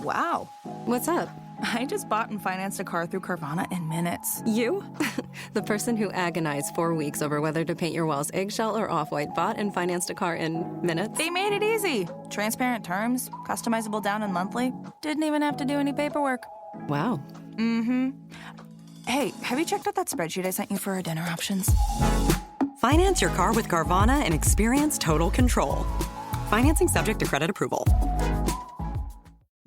Wow. What's up? I just bought and financed a car through Carvana in minutes. You? The person who agonized 4 weeks over whether to paint your walls eggshell or off-white bought and financed a car in minutes? They made it easy. Transparent terms, customizable down and monthly. Didn't even have to do any paperwork. Wow. Mm-hmm. Hey, have you checked out that spreadsheet I sent you for our dinner options? Finance your car with Carvana and experience total control. Financing subject to credit approval.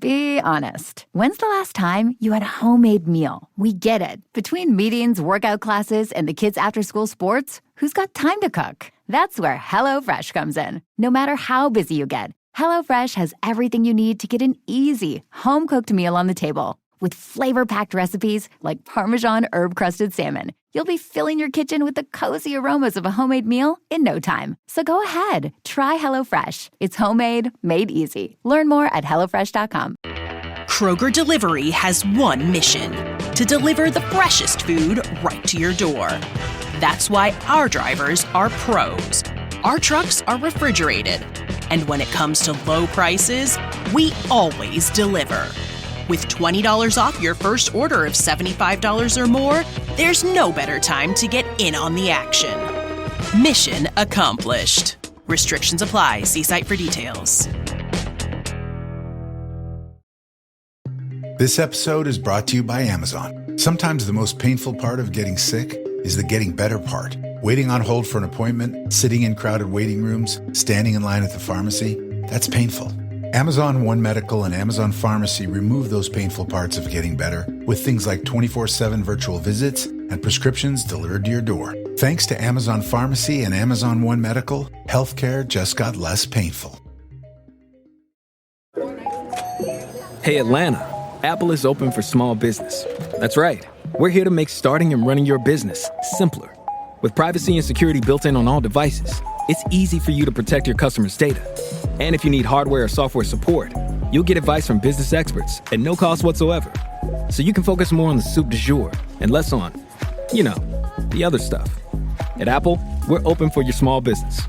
Be honest. When's the last time you had a homemade meal? We get it. Between meetings, workout classes, and the kids' after-school sports, who's got time to cook? That's where HelloFresh comes in. No matter how busy you get, HelloFresh has everything you need to get an easy, home-cooked meal on the table. With flavor-packed recipes like Parmesan herb-crusted salmon, you'll be filling your kitchen with the cozy aromas of a homemade meal in no time. So go ahead, try HelloFresh. It's homemade, made easy. Learn more at HelloFresh.com. Kroger Delivery has one mission: to deliver the freshest food right to your door. That's why our drivers are pros. Our trucks are refrigerated. And when it comes to low prices, we always deliver. With $20 off your first order of $75 or more, there's no better time to get in on the action. Mission accomplished. Restrictions apply. See site for details. This episode is brought to you by Amazon. Sometimes the most painful part of getting sick is the getting better part. Waiting on hold for an appointment, sitting in crowded waiting rooms, standing in line at the pharmacy, that's painful. Amazon One Medical and Amazon Pharmacy remove those painful parts of getting better with things like 24/7 virtual visits and prescriptions delivered to your door. Thanks to Amazon Pharmacy and Amazon One Medical, healthcare just got less painful. Hey Atlanta, Apple is open for small business. That's right. We're here to make starting and running your business simpler. With privacy and security built in on all devices, it's easy for you to protect your customers' data. And if you need hardware or software support, you'll get advice from business experts at no cost whatsoever. So you can focus more on the soup du jour and less on, the other stuff. At Apple, we're open for your small business.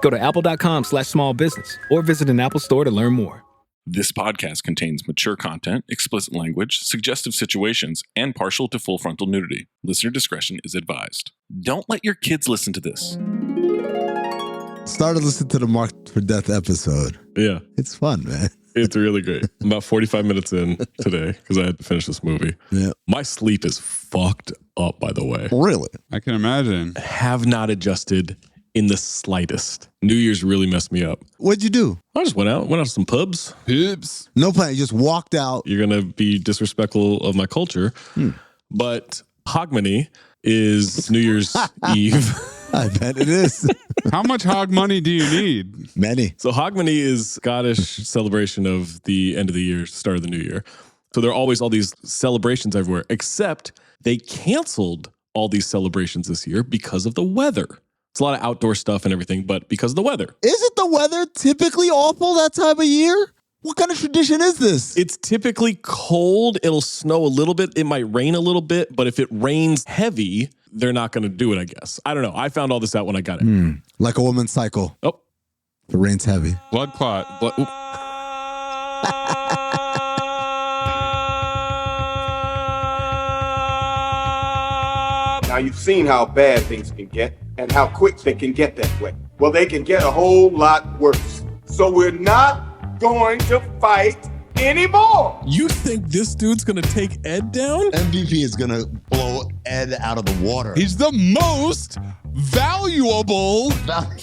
Go to apple.com/small business or visit an Apple store to learn more. This podcast contains mature content, explicit language, suggestive situations, and partial to full frontal nudity. Listener discretion is advised. Don't let your kids listen to this. Started listening to the Marked for Death episode. Yeah. It's fun, man. It's really great. I'm about 45 minutes in today because I had to finish this movie. Yeah. My sleep is fucked up, by the way. Really? I can imagine. Have not adjusted in the slightest. New Year's really messed me up. What'd you do? I just went out to some pubs. Pubs. No plan. You just walked out. You're going to be disrespectful of my culture. But Hogmanay is New Year's Eve. I bet it is. How much hog money do you need? Many. So Hogmanay is Scottish celebration of the end of the year, start of the new year. So there are always all these celebrations everywhere, except they canceled all these celebrations this year because of the weather. It's a lot of outdoor stuff and everything, but because of the weather. Isn't the weather typically awful that time of year? What kind of tradition is this? It's typically cold. It'll snow a little bit. It might rain a little bit, but if it rains heavy, they're not going to do it, I guess. I don't know. I found all this out when I got it. Like a woman's cycle. Oh. If it rains heavy. Blood clot. Now you've seen how bad things can get and how quick they can get that way. Well, they can get a whole lot worse. So we're not going to fight anymore. You think this dude's going to take Ed down? MVP is going to blow Ed out of the water. He's the most valuable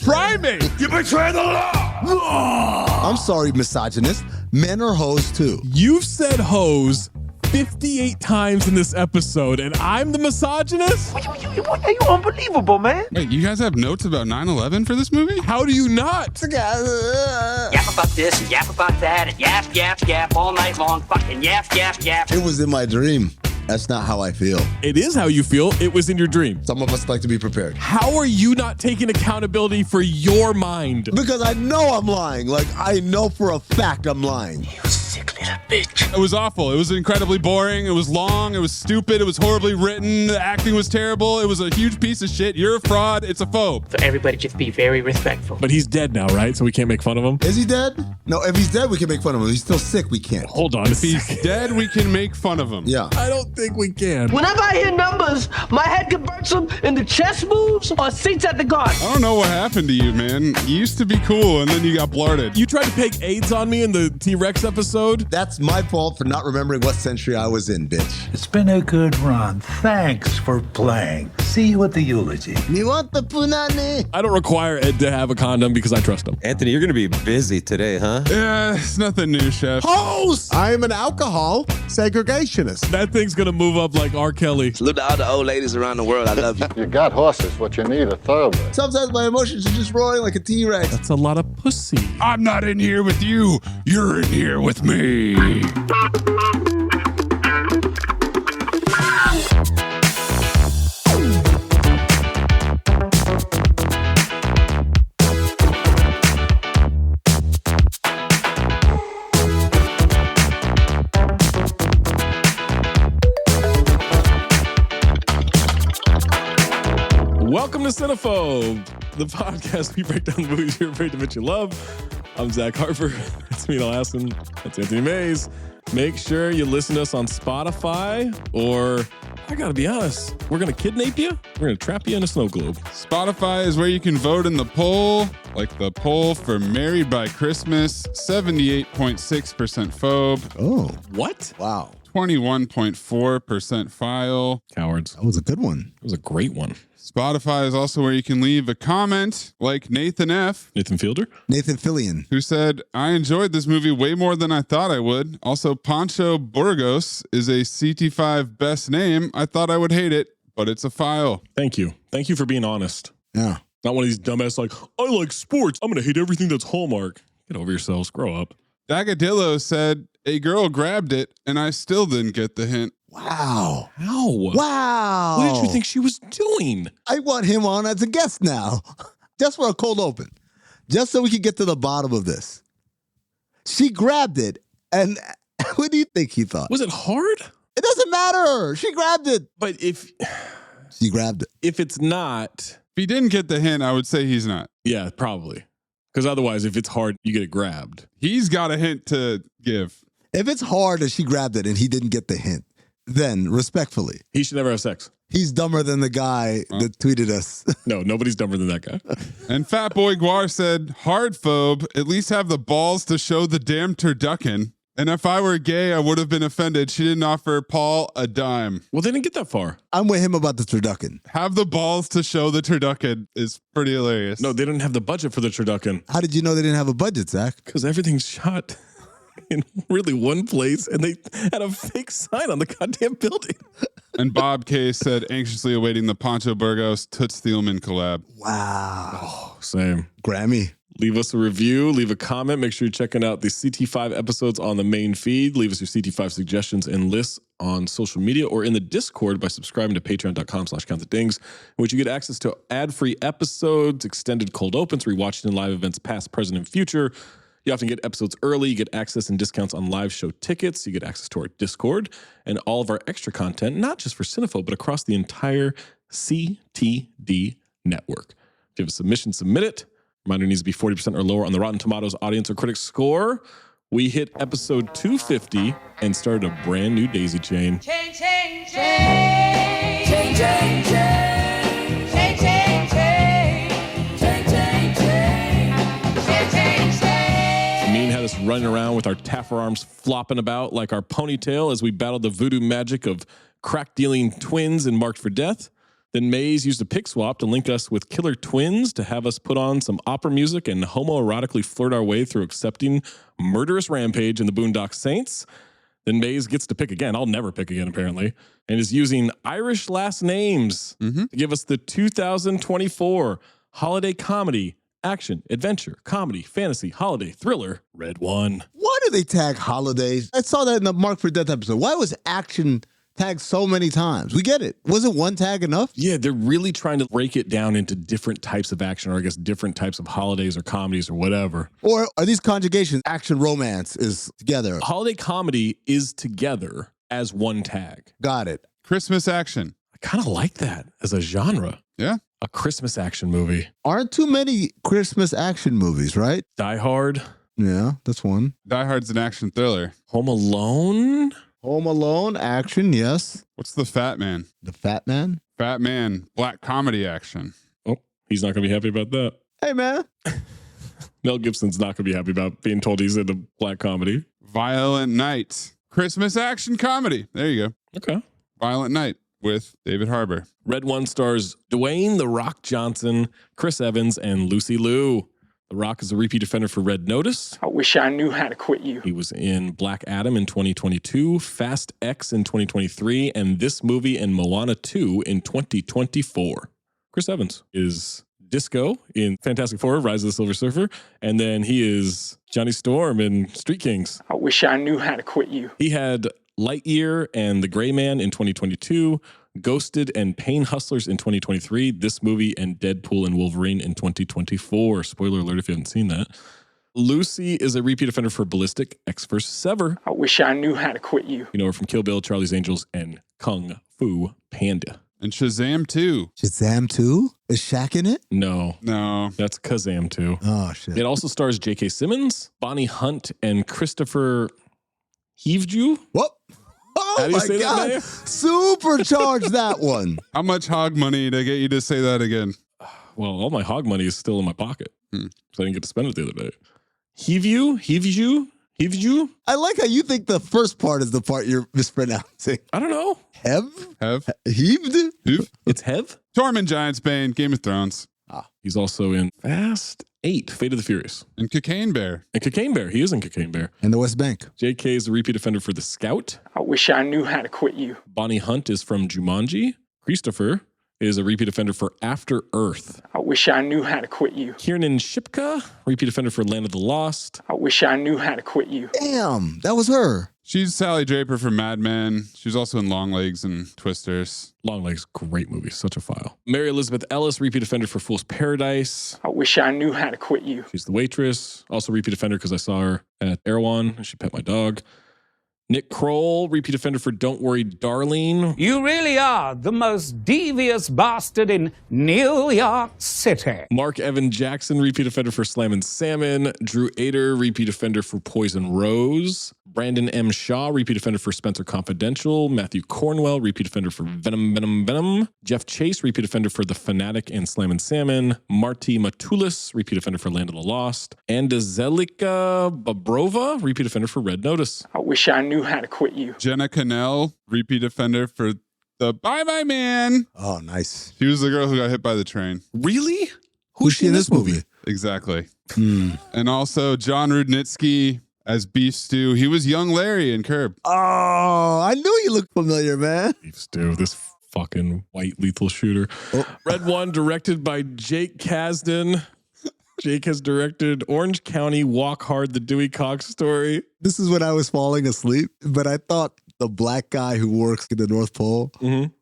primate. You betray the law. I'm sorry, misogynist. Men are hoes too. You've said hoes 58 times in this episode, and I'm the misogynist? You unbelievable, man. Wait, you guys have notes about 9/11 for this movie? How do you not? Yap about this and yap about that and yap all night long. Fucking yap. It was in my dream. That's not how I feel. It is how you feel. It was in your dream. Some of us like to be prepared. How are you not taking accountability for your mind? Because I know I'm lying. Like, I know for a fact I'm lying. You sick little bitch. It was awful. It was incredibly boring. It was long. It was stupid. It was horribly written. The acting was terrible. It was a huge piece of shit. You're a fraud. It's a phobe. So everybody just be very respectful. But he's dead now, right? So we can't make fun of him? Is he dead? No, if he's dead, we can make fun of him. If he's still sick, we can't. Hold on. If he's dead, we can make fun of him. Yeah. I don't think we can. Whenever I hear numbers, my head converts them into chess moves or seats at the garden. I don't know what happened to you, man. You used to be cool, and then you got blarted. You tried to take AIDS on me in the T-Rex episode? That's my fault for not remembering what century I was in, bitch. It's been a good run. Thanks for playing. See you at the eulogy. You want the punani? I don't require Ed to have a condom because I trust him. Anthony, you're going to be busy today, huh? Yeah, it's nothing new, chef. Host! I am an alcohol segregationist. That thing's going to move up like R. Kelly. Salute to all the old ladies around the world. I love you. You got horses. What you need, a thoroughbred. Sometimes my emotions are just roaring like a T-Rex. That's a lot of pussy. I'm not in here with you. You're in here with me. Welcome to Cinephobe, the podcast we break down the movies you're afraid to admit you love. I'm Zach Harper. That's Amin and Mayes. That's Anthony Mayes. Make sure you listen to us on Spotify, or I gotta be honest, we're gonna kidnap you. We're gonna trap you in a snow globe. Spotify is where you can vote in the poll, like the poll for Married by Christmas. 78.6% phobe. Oh, what? Wow. 21.4% file. Cowards. That was a good one. It was a great one. Spotify is also where you can leave a comment, like Nathan F. Nathan Fielder? Nathan Fillion. Who said, I enjoyed this movie way more than I thought I would. Also, Pancho Burgos is a CT5 best name. I thought I would hate it, but it's a file. Thank you. Thank you for being honest. Yeah. Not one of these dumbass like, I like sports. I'm going to hate everything that's Hallmark. Get over yourselves. Grow up. Dagadillo said, a girl grabbed it, and I still didn't get the hint. Wow. How? Wow. What did you think she was doing? I want him on as a guest now. Just for a cold open. Just so we can get to the bottom of this. She grabbed it, and what do you think he thought? Was it hard? It doesn't matter. She grabbed it. But if she grabbed it. If it's not. If he didn't get the hint, I would say he's not. Yeah, probably. Because otherwise, if it's hard, you get it grabbed. He's got a hint to give. If it's hard and she grabbed it and he didn't get the hint, then respectfully, he should never have sex. He's dumber than the guy that tweeted us. No, nobody's dumber than that guy. And Fat Boy Guar said, hard phobe, at least have the balls to show the damn turducken. And if I were gay, I would have been offended. She didn't offer Paul a dime. Well, they didn't get that far. I'm with him about the turducken. Have the balls to show the turducken is pretty hilarious. No, they didn't have the budget for the turducken. How did you know they didn't have a budget, Zach? Because everything's shot in really one place, and they had a fake sign on the goddamn building. And Bob K said, anxiously awaiting the Pancho Burgos Toots Thielman collab. Wow. Oh, same. Grammy. Leave us a review, leave a comment. Make sure you're checking out the CT5 episodes on the main feed. Leave us your CT5 suggestions and lists on social media or in the Discord by subscribing to patreon.com/countthetings, in which you get access to ad-free episodes, extended cold opens, rewatching and live events past, present, and future. You often get episodes early. You get access and discounts on live show tickets. You get access to our Discord and all of our extra content, not just for Cinephobe, but across the entire CTD network. If you have a submission, submit it. Reminder, needs to be 40% or lower on the Rotten Tomatoes audience or critic score. We hit episode 250 and started a brand new daisy chain. Chain, chain, chain. Chain, chain, chain. Chain, chain, chain. Chain, chain, chain. Chain, chain, chain. Amin had us running around with our taffer arms flopping about like our ponytail as we battled the voodoo magic of crack-dealing twins and Marked for Death. Then Mayes used a pick swap to link us with killer twins to have us put on some opera music and homoerotically flirt our way through accepting murderous rampage in the Boondock Saints. Then Mayes gets to pick again. I'll never pick again, apparently. And is using Irish last names to give us the 2024 holiday comedy, action, adventure, comedy, fantasy, holiday, thriller, Red One. Why do they tag holidays? I saw that in the Marked for Death episode. Why was action tagged so many times. We get it. Wasn't one tag enough? Yeah, they're really trying to break it down into different types of action, or I guess different types of holidays or comedies or whatever. Or are these conjugations action romance is together? Holiday comedy is together as one tag. Got it. Christmas action. I kind of like that as a genre. Yeah. A Christmas action movie. Aren't too many Christmas action movies, right? Die Hard. Yeah, that's one. Die Hard's an action thriller. Home Alone. Home Alone, action, yes. What's the Fat Man? The Fat Man? Fat Man, black comedy action. Oh, he's not going to be happy about that. Hey, man. Mel Gibson's not going to be happy about being told he's in a black comedy. Violent Night. Christmas action comedy. There you go. Okay. Violent Night with David Harbour. Red One stars Dwayne The Rock Johnson, Chris Evans, and Lucy Liu. The Rock is a repeat offender for Red Notice. I wish I knew how to quit you. He was in Black Adam in 2022, Fast X in 2023, and this movie and Moana 2 in 2024. Chris Evans is Disco in Fantastic Four, Rise of the Silver Surfer, and then he is Johnny Storm in Street Kings. I wish I knew how to quit you. He had Lightyear and The Gray Man in 2022, Ghosted and Pain Hustlers in 2023, this movie and Deadpool and Wolverine in 2024. Spoiler alert if you haven't seen that. Lucy is a repeat offender for Ballistic, X vs. Sever. I wish I knew how to quit you. You know her from Kill Bill, Charlie's Angels, and Kung Fu Panda. And Shazam 2. Shazam 2? Is Shaq in it? No. No. That's Kazam 2. Oh, shit. It also stars J.K. Simmons, Bonnie Hunt, and Christopher Heaveju. What? How Oh do you my say that God. name? Supercharge that one. How much hog money to get you to say that again? Well, all my hog money is still in my pocket. So I didn't get to spend it the other day. Heaveju? I like how you think the first part is the part you're mispronouncing. I don't know. Hev? Heaved? It's Hev? Tormund Giantsbane, Game of Thrones. He's also in Fast 8, Fate of the Furious. And Cocaine Bear. And Cocaine Bear. He is in Cocaine Bear. And the West Bank. JK is a repeat offender for The Scout. I wish I knew how to quit you. Bonnie Hunt is from Jumanji. Christopher is a repeat offender for After Earth. I wish I knew how to quit you. Kiernan Shipka, repeat offender for Land of the Lost. I wish I knew how to quit you. Damn, that was her. She's Sally Draper from Mad Men. She was also in Long Legs and Twisters. Long Legs, great movie, such a file. Mary Elizabeth Ellis, repeat offender for Fool's Paradise. I wish I knew how to quit you. She's the waitress. Also repeat offender because I saw her at Erewhon. She pet my dog. Nick Kroll, repeat offender for Don't Worry, Darlene. You really are the most devious bastard in New York City. Mark Evan Jackson, repeat offender for Slammin' Salmon. Drew Ader, repeat offender for Poison Rose. Brandon M. Shaw, repeat offender for Spencer Confidential. Matthew Cornwell, repeat offender for Venom. Jeff Chase, repeat offender for The Fanatic and Slammin' Salmon. Marty Matulis, repeat offender for Land of the Lost. And Zelika Babrova, repeat offender for Red Notice. I wish I knew how to quit you. Jenna Cannell, repeat offender for The Bye Bye Man. Oh, nice. She was the girl who got hit by the train. Really? Who's she in this movie? Exactly. And also John Rudnitsky as Beef Stew. He was young Larry in Curb. Oh, I knew you looked familiar, man. Beef Stew, this fucking white lethal shooter. Red One, directed by Jake Kasdan. Jake has directed Orange County, Walk Hard, The Dewey Cox Story. This is when I was falling asleep, but I thought the black guy who works in the North Pole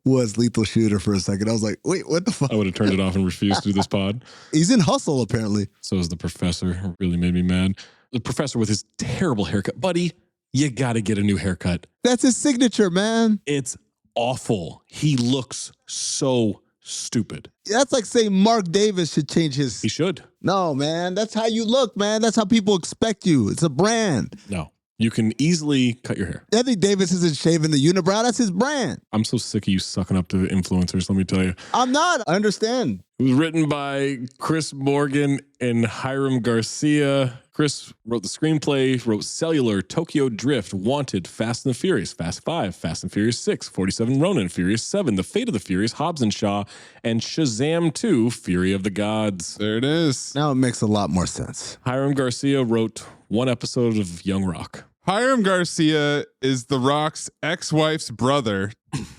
was Lethal Shooter for a second. I was like, wait, what the fuck? I would have turned it off and refused to do this pod. He's in Hustle, apparently. So is the professor. It really made me mad. The professor with his terrible haircut. Buddy, you got to get a new haircut. That's his signature, man. It's awful. He looks so stupid. That's like saying Mark Davis should change his... He should. No, man. That's how you look, man. That's how people expect you. It's a brand. No. You can easily cut your hair. Anthony Davis isn't shaving the unibrow. That's his brand. I'm so sick of you sucking up to influencers, let me tell you. I'm not. I understand. It was written by Chris Morgan and Hiram Garcia. Chris wrote the screenplay, wrote Cellular, Tokyo Drift, Wanted, Fast and the Furious, Fast 5, Fast and Furious 6, 47 Ronin, Furious 7, The Fate of the Furious, Hobbs and Shaw, and Shazam 2, Fury of the Gods. There it is. Now it makes a lot more sense. Hiram Garcia wrote one episode of Young Rock. Hiram Garcia is The Rock's ex-wife's brother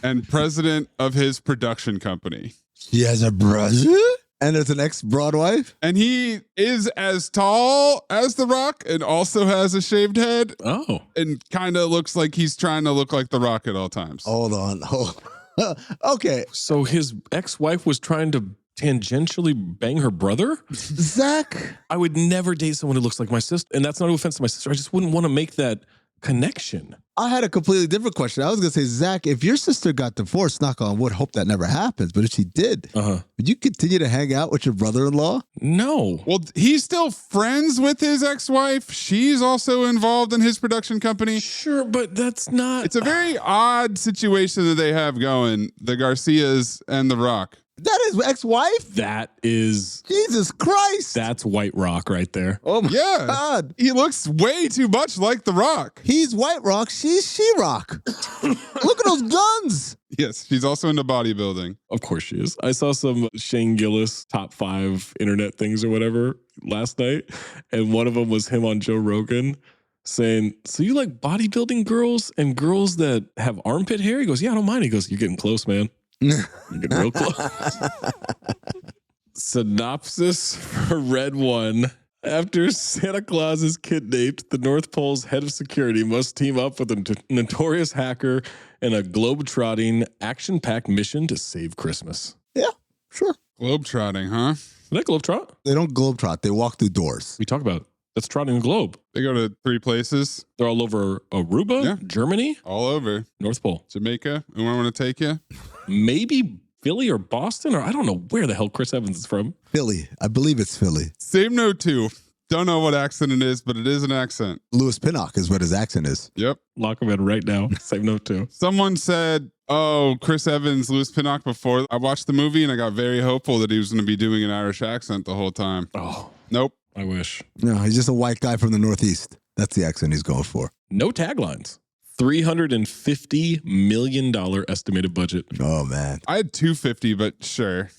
and president of his production company. He has a brother? And there's an ex-broad wife? And he is as tall as The Rock and also has a shaved head. Oh. And kind of looks like he's trying to look like The Rock at all times. Hold on. Okay. So his ex-wife was trying to tangentially bang her brother? Zach? I would never date someone who looks like my sister. And that's not an offense to my sister. I just wouldn't want to make that connection. I had a completely different question. I was going to say, Zach, if your sister got divorced, knock on wood, hope that never happens. But if she did, would you continue to hang out with your brother-in-law? No. Well, he's still friends with his ex-wife. She's also involved in his production company. Sure, but that's not... It's a very odd situation that they have going, the Garcias and The Rock. That is ex-wife? That is... Jesus Christ. That's White Rock right there. Oh my Yeah. God. He looks way too much like The Rock. He's White Rock. She's She-Rock. Look at those guns. Yes, she's also into bodybuilding. Of course she is. I saw some Shane Gillis top 5 internet things or whatever last night. And one of them was him on Joe Rogan saying, so you like bodybuilding girls and girls that have armpit hair? He goes, yeah, I don't mind. He goes, you're getting close, man. You're getting real close. Synopsis for Red One. After Santa Claus is kidnapped, the North Pole's head of security must team up with a notorious hacker in a globe-trotting, action-packed mission to save Christmas. Yeah, sure. Globe-trotting, huh? Is that globe-trot? They don't globe-trot. They walk through doors. We talk about that's trotting the globe. They go to 3 places. They're all over Aruba, Germany, all over. North Pole. Jamaica. And where I want to take you? Maybe Philly or Boston, or I don't know where the hell Chris Evans is from. Philly. I believe it's Philly. Same note too. Don't know what accent it is, but it is an accent. Louis Pinnock is what his accent is. Yep. Lock him in right now. Same note too. Someone said, oh, Chris Evans, Louis Pinnock before. I watched the movie and I got very hopeful that he was going to be doing an Irish accent the whole time. Oh. Nope. I wish. No, he's just a white guy from the Northeast. That's the accent he's going for. No taglines. $350 million estimated budget. Oh, man. I had 250, but sure.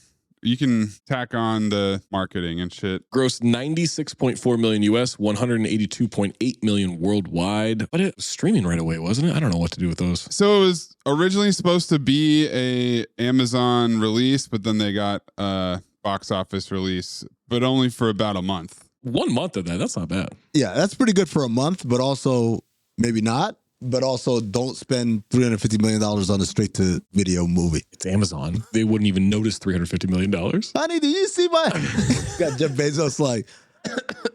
You can tack on the marketing and shit. Grossed 96.4 million US, 182.8 million worldwide. But it was streaming right away, wasn't it? I don't know what to do with those. So it was originally supposed to be a Amazon release, but then they got a box office release, but only for about a month. 1 month of that. That's not bad. Yeah, that's pretty good for a month, but also maybe not. But also don't spend $350 million on a straight-to-video movie. It's Amazon. They wouldn't even notice $350 million. Honey, do you see my... Got Jeff Bezos like,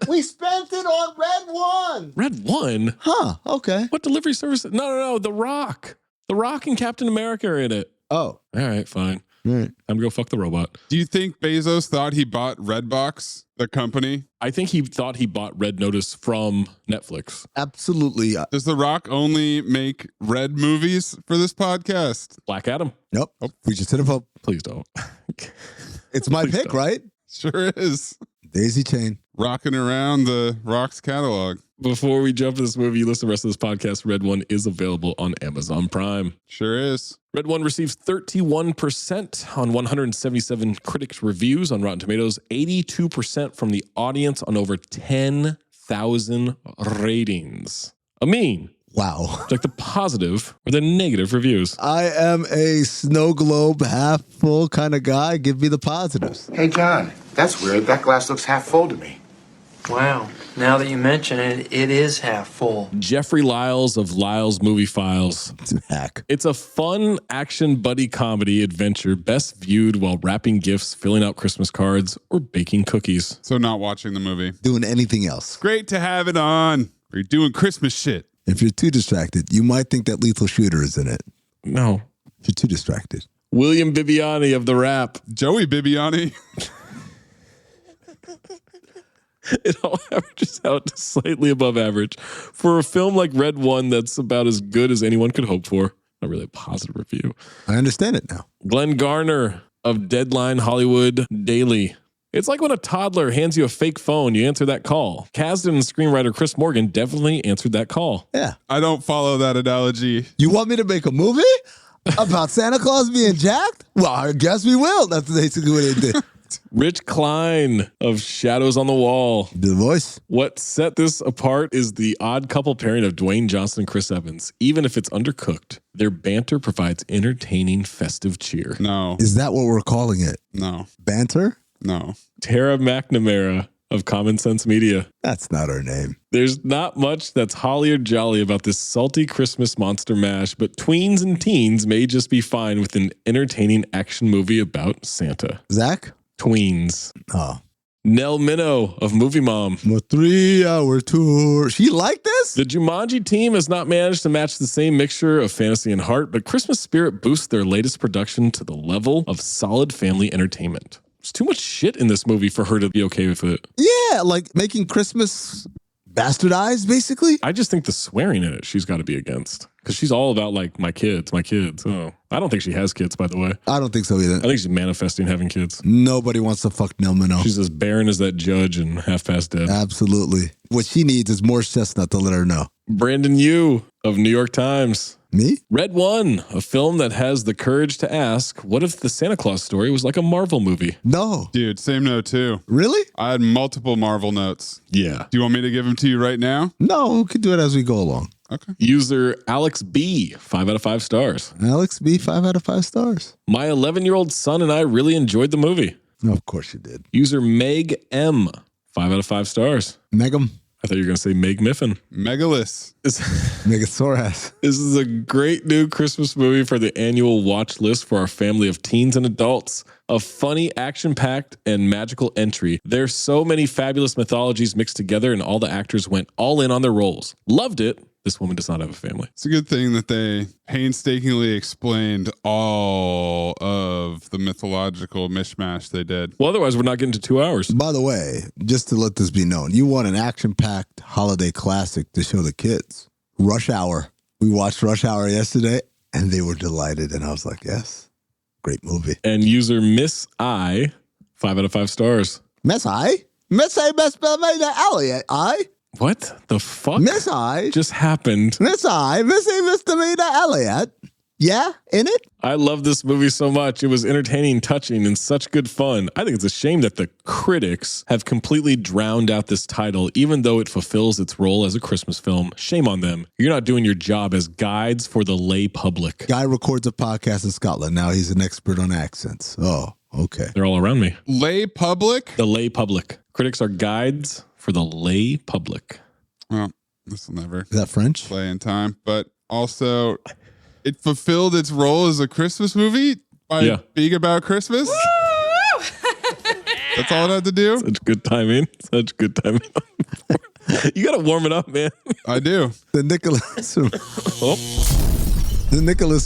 we spent it on Red One. Red One? Huh, okay. What delivery service? No. The Rock. The Rock and Captain America are in it. Oh. All right, fine. Right. Time to go fuck the robot. Do you think Bezos thought he bought Redbox, the company? I think he thought he bought Red Notice from Netflix. Absolutely. Does The Rock only make red movies for this podcast? Black Adam. Nope. Oh, Preacher Cinephobe. Please don't. It's my pick, right? Sure is. Daisy Chain. Rocking around the Rock's catalog. Before we jump to this movie, you listen to the rest of this podcast. Red One is available on Amazon Prime. Sure is. Red One receives 31% on 177 critics' reviews on Rotten Tomatoes, 82% from the audience on over 10,000 ratings. Amin. Wow. Like the positive or the negative reviews? I am a snow globe half full kind of guy. Give me the positives. Hey, John, that's weird. That glass looks half full to me. Wow. Now that you mention it, it is half full. Jeffrey Lyles of Lyles Movie Files. Hack. It's a fun action buddy comedy adventure best viewed while wrapping gifts, filling out Christmas cards, or baking cookies. So not watching the movie. Doing anything else. Great to have it on. You're doing Christmas shit. If you're too distracted, you might think that Lethal Shooter is in it. No. If you're too distracted. William Bibiani of The Rap. Joey Bibiani. It all averages out to slightly above average. For a film like Red One that's about as good as anyone could hope for. Not really a positive review. I understand it now. Glenn Garner of Deadline Hollywood Daily. It's like when a toddler hands you a fake phone, you answer that call. Kasdan and screenwriter Chris Morgan definitely answered that call. Yeah. I don't follow that analogy. You want me to make a movie about Santa Claus being jacked? Well, I guess we will. That's basically what they did. Rich Klein of Shadows on the Wall. The voice. What set this apart is the odd couple pairing of Dwayne Johnson and Chris Evans. Even if it's undercooked, their banter provides entertaining, festive cheer. No. Is that what we're calling it? No. Banter? No. Tara McNamara of Common Sense Media. That's not her name. There's not much that's holly or jolly about this salty Christmas monster mash, but tweens and teens may just be fine with an entertaining action movie about Santa. Zach? Tweens. Oh. Nell Minow of Movie Mom. A 3-hour tour. She liked this? The Jumanji team has not managed to match the same mixture of fantasy and heart, but Christmas spirit boosts their latest production to the level of solid family entertainment. There's too much shit in this movie for her to be okay with it. Yeah, like making Christmas bastardized, basically. I just think the swearing in it, she's got to be against. Because she's all about, like, my kids. Oh, I don't think she has kids, by the way. I don't think so either. I think she's manifesting having kids. Nobody wants to fuck Nell Minow. She's as barren as that judge in Half Past Dead. Absolutely. What she needs is more chestnut to let her know. Brandon Yu of New York Times. Me? Red One, a film that has the courage to ask, what if the Santa Claus story was like a Marvel movie? No. Dude, same note too. Really? I had multiple Marvel notes. Yeah. Do you want me to give them to you right now? No, we could do it as we go along. Okay. User Alex B, 5 out of 5 stars. Alex B, 5 out of 5 stars. My 11-year-old son and I really enjoyed the movie. Of course you did. User Meg M, 5 out of 5 stars. Megum. I thought you were going to say Meg Miffin. Megalith. Megasaurus. This is a great new Christmas movie for the annual watch list for our family of teens and adults. A funny, action-packed, and magical entry. There's so many fabulous mythologies mixed together, and all the actors went all in on their roles. Loved it. This woman does not have a family. It's a good thing that they painstakingly explained all of the mythological mishmash they did. Well, otherwise, we're not getting to 2 hours. By the way, just to let this be known, you want an action-packed holiday classic to show the kids. Rush Hour. We watched Rush Hour yesterday, and they were delighted. And I was like, yes, great movie. And user Miss I, 5 out of 5 stars. Miss I? Miss I, Miss Elliot, I? What the fuck? Miss I just happened. Miss I, Miss A, Mr. Mina Elliot. Yeah, in it? I love this movie so much. It was entertaining, touching, and such good fun. I think it's a shame that the critics have completely drowned out this title, even though it fulfills its role as a Christmas film. Shame on them. You're not doing your job as guides for the lay public. Guy records a podcast in Scotland. Now he's an expert on accents. Oh, okay. They're all around me. Lay public? The lay public. Critics are guides for the lay public. Well, this will never Is that French? play in time, but also it fulfilled its role as a Christmas movie by being about Christmas. That's all it had to do. Such good timing. Such good timing. You got to warm it up, man. I do. The Nicholas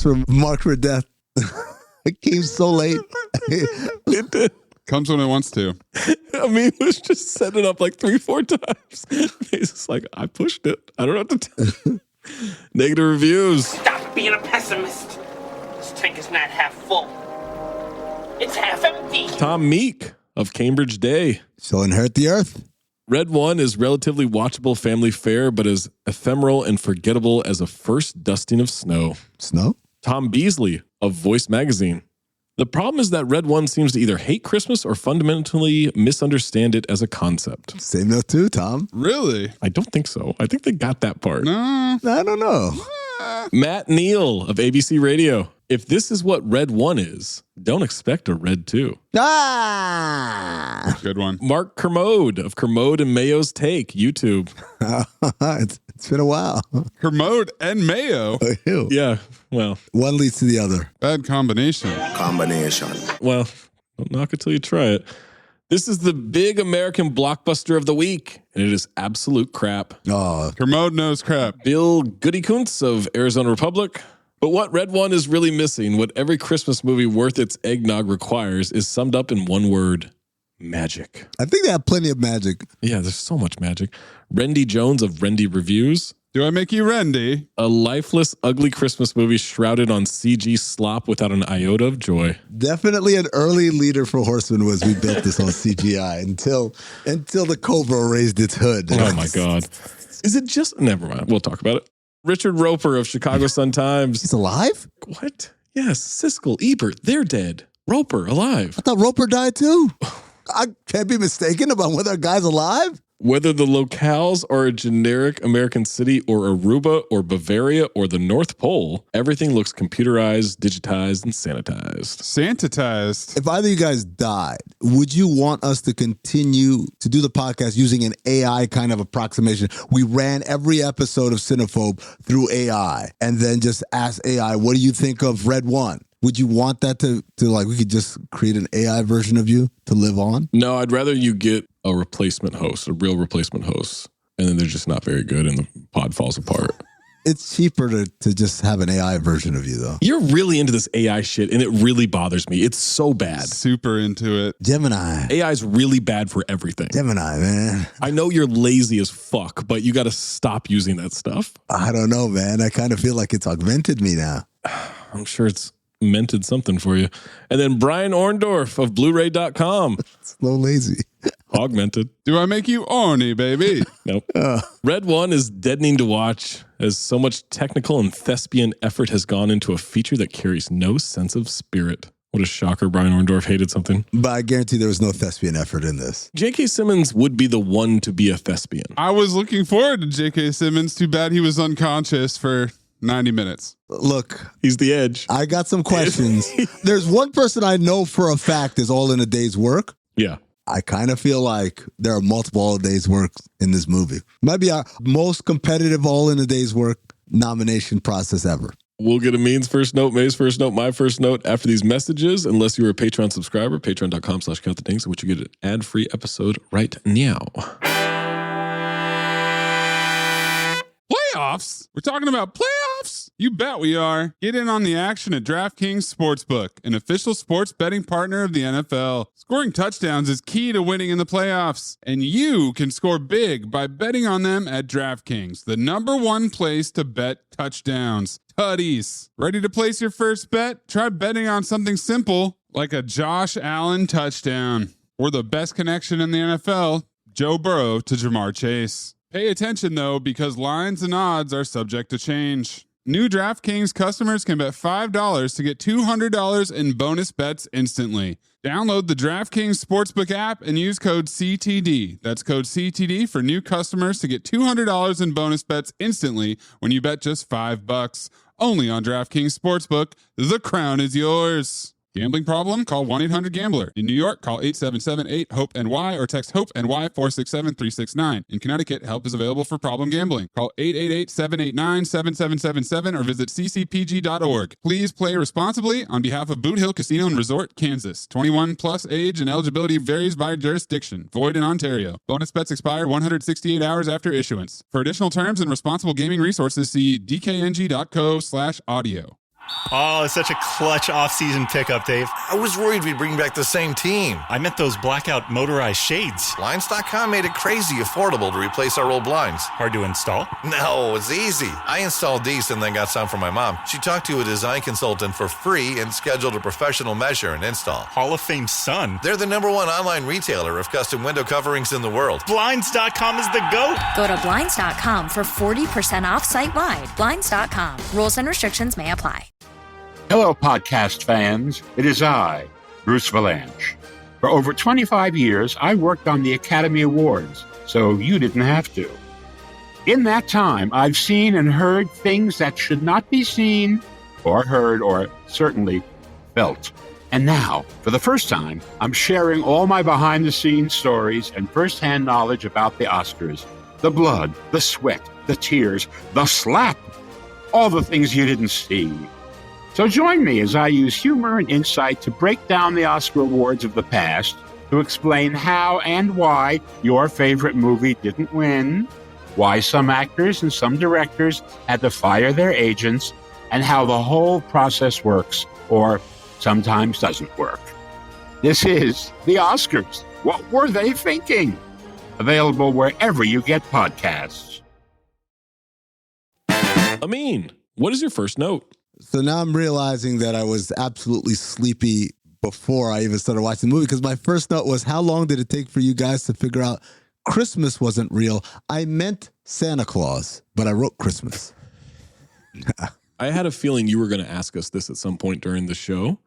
from Mark for Death. It came so late. It did. Comes when it wants to. I mean, it was just setting it up like 3-4 times. He's just like, I pushed it. I don't have to tell. Negative reviews. Stop being a pessimist. This tank is not half full. It's half empty. Tom Meek of Cambridge Day. Shall inherit the earth. Red One is relatively watchable family fare, but as ephemeral and forgettable as a first dusting of snow. Snow? Tom Beasley of Voice Magazine. The problem is that Red One seems to either hate Christmas or fundamentally misunderstand it as a concept. Same note too, Tom. Really? I don't think so. I think they got that part. No. I don't know. Matt Neal of ABC Radio. If this is what Red One is, don't expect a Red 2. Ah! Good one. Mark Kermode of Kermode and Mayo's Take, YouTube. It's been a while. Kermode and Mayo. Ew. Yeah, well. One leads to the other. Bad combination. Well, don't knock it till you try it. This is the big American blockbuster of the week, and it is absolute crap. Oh, Kermode knows crap. Bill Goodykoontz of Arizona Republic. But what Red One is really missing, what every Christmas movie worth its eggnog requires, is summed up in one word: magic. I think they have plenty of magic. Yeah, there's so much magic. Rendy Jones of Rendy Reviews. Do I make you Rendy? A lifeless, ugly Christmas movie shrouded on CG slop without an iota of joy. Definitely an early leader for Horseman was we built this on CGI until the Cobra raised its hood. Oh my God. Is it just... Never mind. We'll talk about it. Richard Roper of Chicago Sun-Times. He's alive? What? Yes. Siskel, Ebert, they're dead. Roper, alive. I thought Roper died too. I can't be mistaken about whether a guy's alive. Whether the locales are a generic American city or Aruba or Bavaria or the North Pole, everything looks computerized, digitized, and sanitized. Sanitized. If either of you guys died, would you want us to continue to do the podcast using an AI kind of approximation? We ran every episode of Cinephobe through AI and then just ask AI, what do you think of Red One? Would you want that to like, we could just create an AI version of you to live on? No, I'd rather you get a replacement host, a real replacement host, and then they're just not very good and the pod falls apart. It's cheaper to just have an AI version of you, though. You're really into this AI shit, and it really bothers me. It's so bad. Super into it. Gemini. AI is really bad for everything. Gemini, man. I know you're lazy as fuck, but you got to stop using that stuff. I don't know, man. I kind of feel like it's augmented me now. I'm sure it's mented something for you. And then Brian Orndorff of Blu-ray.com. Slow lazy. Augmented. Do I make you horny, baby? Nope. Red One is deadening to watch as so much technical and thespian effort has gone into a feature that carries no sense of spirit. What a shocker. Brian Orndorff hated something. But I guarantee there was no thespian effort in this. J.K. Simmons would be the one to be a thespian. I was looking forward to J.K. Simmons. Too bad he was unconscious for 90 minutes. Look, he's the edge. I got some questions. There's one person I know for a fact is all in a day's work. Yeah. I kind of feel like there are multiple all days work in this movie. Might be our most competitive all in a day's work nomination process ever. We'll get Amin's first note, May's first note, my first note after these messages. Unless you're a Patreon subscriber, patreon.com/countthedings, in which you get an ad-free episode right now. Playoffs? We're talking about playoffs? You bet we are. Get in on the action at DraftKings Sportsbook, an official sports betting partner of the NFL. Scoring touchdowns is key to winning in the playoffs, and you can score big by betting on them at DraftKings, the #1 place to bet touchdowns. Tutties. Ready to place your first bet? Try betting on something simple like a Josh Allen touchdown or the best connection in the NFL, Joe Burrow to Jamar Chase. Pay attention, though, because lines and odds are subject to change. New DraftKings customers can bet $5 to get $200 in bonus bets instantly. Download the DraftKings Sportsbook app and use code CTD. That's code CTD for new customers to get $200 in bonus bets instantly when you bet just $5. Only on DraftKings Sportsbook. The crown is yours. Gambling problem? Call 1-800-GAMBLER. In New York, call 877-8-HOPE-NY or text HOPE-NY 467-369. In Connecticut, help is available for problem gambling. Call 888-789-7777 or visit ccpg.org. Please play responsibly on behalf of Boot Hill Casino and Resort, Kansas. 21 plus age and eligibility varies by jurisdiction. Void in Ontario. Bonus bets expire 168 hours after issuance. For additional terms and responsible gaming resources, see dkng.co/audio. Oh, it's such a clutch off-season pickup, Dave. I was worried we'd bring back the same team. I meant those blackout motorized shades. Blinds.com made it crazy affordable to replace our old blinds. Hard to install? No, it's easy. I installed these and then got some for my mom. She talked to a design consultant for free and scheduled a professional measure and install. Hall of Fame son. They're the #1 online retailer of custom window coverings in the world. Blinds.com is the GOAT. Go to Blinds.com for 40% off site-wide. Blinds.com. Rules and restrictions may apply. Hello, podcast fans. It is I, Bruce Valanche. For over 25 years, I worked on the Academy Awards, so you didn't have to. In that time, I've seen and heard things that should not be seen or heard or certainly felt. And now, for the first time, I'm sharing all my behind-the-scenes stories and first-hand knowledge about the Oscars. The blood, the sweat, the tears, the slap, all the things you didn't see. So join me as I use humor and insight to break down the Oscar awards of the past, to explain how and why your favorite movie didn't win, why some actors and some directors had to fire their agents, and how the whole process works, or sometimes doesn't work. This is the Oscars. What were they thinking? Available wherever you get podcasts. Amin, what is your first note? So now I'm realizing that I was absolutely sleepy before I even started watching the movie, because my first note was, how long did it take for you guys to figure out Christmas wasn't real? I meant Santa Claus, but I wrote Christmas. I had a feeling you were going to ask us this at some point during the show.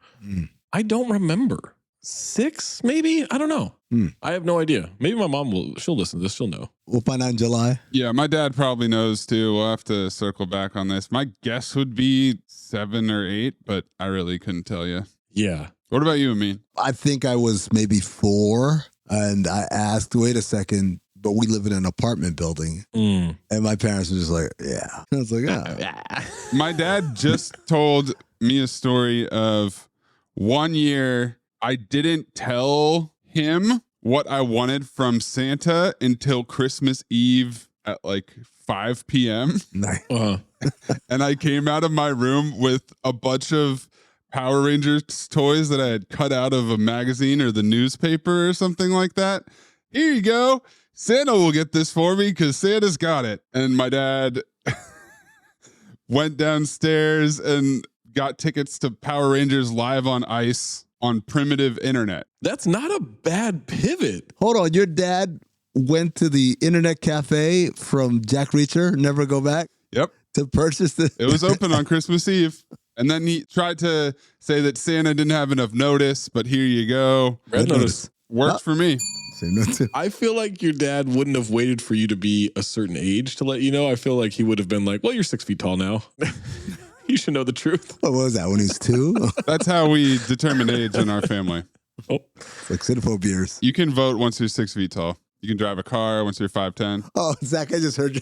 I don't remember. 6, maybe? I don't know. I have no idea. Maybe my mom she'll listen to this. She'll know. We'll find out in July. Yeah, my dad probably knows too. We'll have to circle back on this. My guess would be 7 or 8, but I really couldn't tell you. Yeah. What about you, Amin? I think I was maybe 4, and I asked, wait a second, but we live in an apartment building. And my parents were just like, yeah. I was like, yeah. My dad just told me a story of one year I didn't tell him what I wanted from Santa until Christmas Eve at like 5 p.m. Nice. And I came out of my room with a bunch of Power Rangers toys that I had cut out of a magazine or the newspaper or something like that. Here you go. Santa will get this for me because Santa's got it. And my dad went downstairs and got tickets to Power Rangers Live on Ice on primitive internet. That's not a bad pivot. Hold on. Your dad went to the internet cafe from Jack Reacher, Never Go Back? Yep. To purchase this? It was open on Christmas Eve. And then he tried to say that Santa didn't have enough notice, but here you go. Red notice. Worked for me. I feel like your dad wouldn't have waited for you to be a certain age to let you know. I feel like he would have been like, well, you're 6 feet tall now. You should know the truth. What was that, when he was 2? That's how we determine age in our family. It's like Cinephobe years. You can vote once you're 6 feet tall. You can drive a car once you're 5'10". Oh, Zach, I just heard you.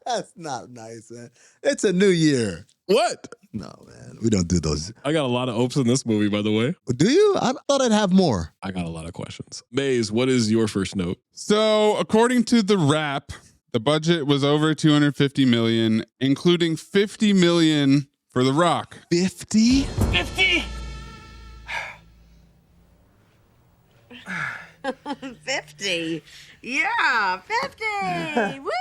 That's not nice, man. It's a new year. What? No, man. We don't do those. I got a lot of opes in this movie, by the way. Do you? I thought I'd have more. I got a lot of questions. Mayes, what is your first note? So, according to The Wrap, the budget was over $250 million, including $50 million for The Rock. 50? 50? 50. Yeah, 50. Woo!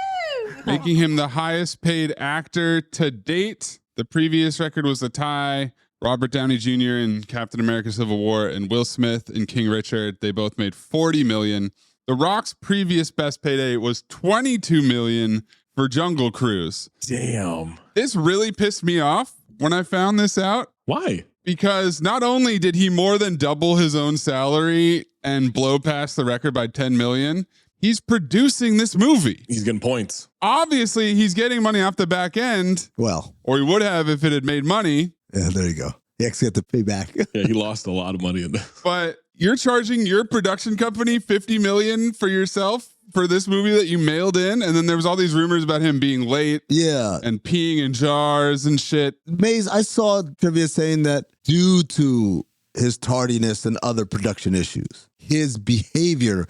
Making him the highest paid actor to date. The previous record was a tie. Robert Downey Jr. in Captain America Civil War and Will Smith in King Richard. They both made $40 million. The Rock's previous best payday was $22 million for Jungle Cruise. Damn. This really pissed me off when I found this out. Why? Because not only did he more than double his own salary and blow past the record by $10 million, he's producing this movie. He's getting points. Obviously, he's getting money off the back end. Well. Or he would have if it had made money. Yeah, there you go. He actually had to pay back. Yeah, he lost a lot of money in this. But you're charging your production company $50 million for yourself for this movie that you mailed in, and then there was all these rumors about him being late. Yeah. And peeing in jars and shit. Maze, I saw trivia saying that due to his tardiness and other production issues, his behavior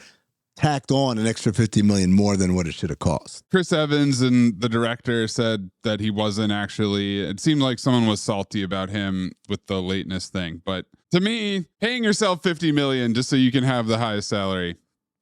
tacked on an extra $50 million more than what it should have cost. Chris Evans and the director said that he wasn't actually, it seemed like someone was salty about him with the lateness thing. But to me, paying yourself $50 million just so you can have the highest salary,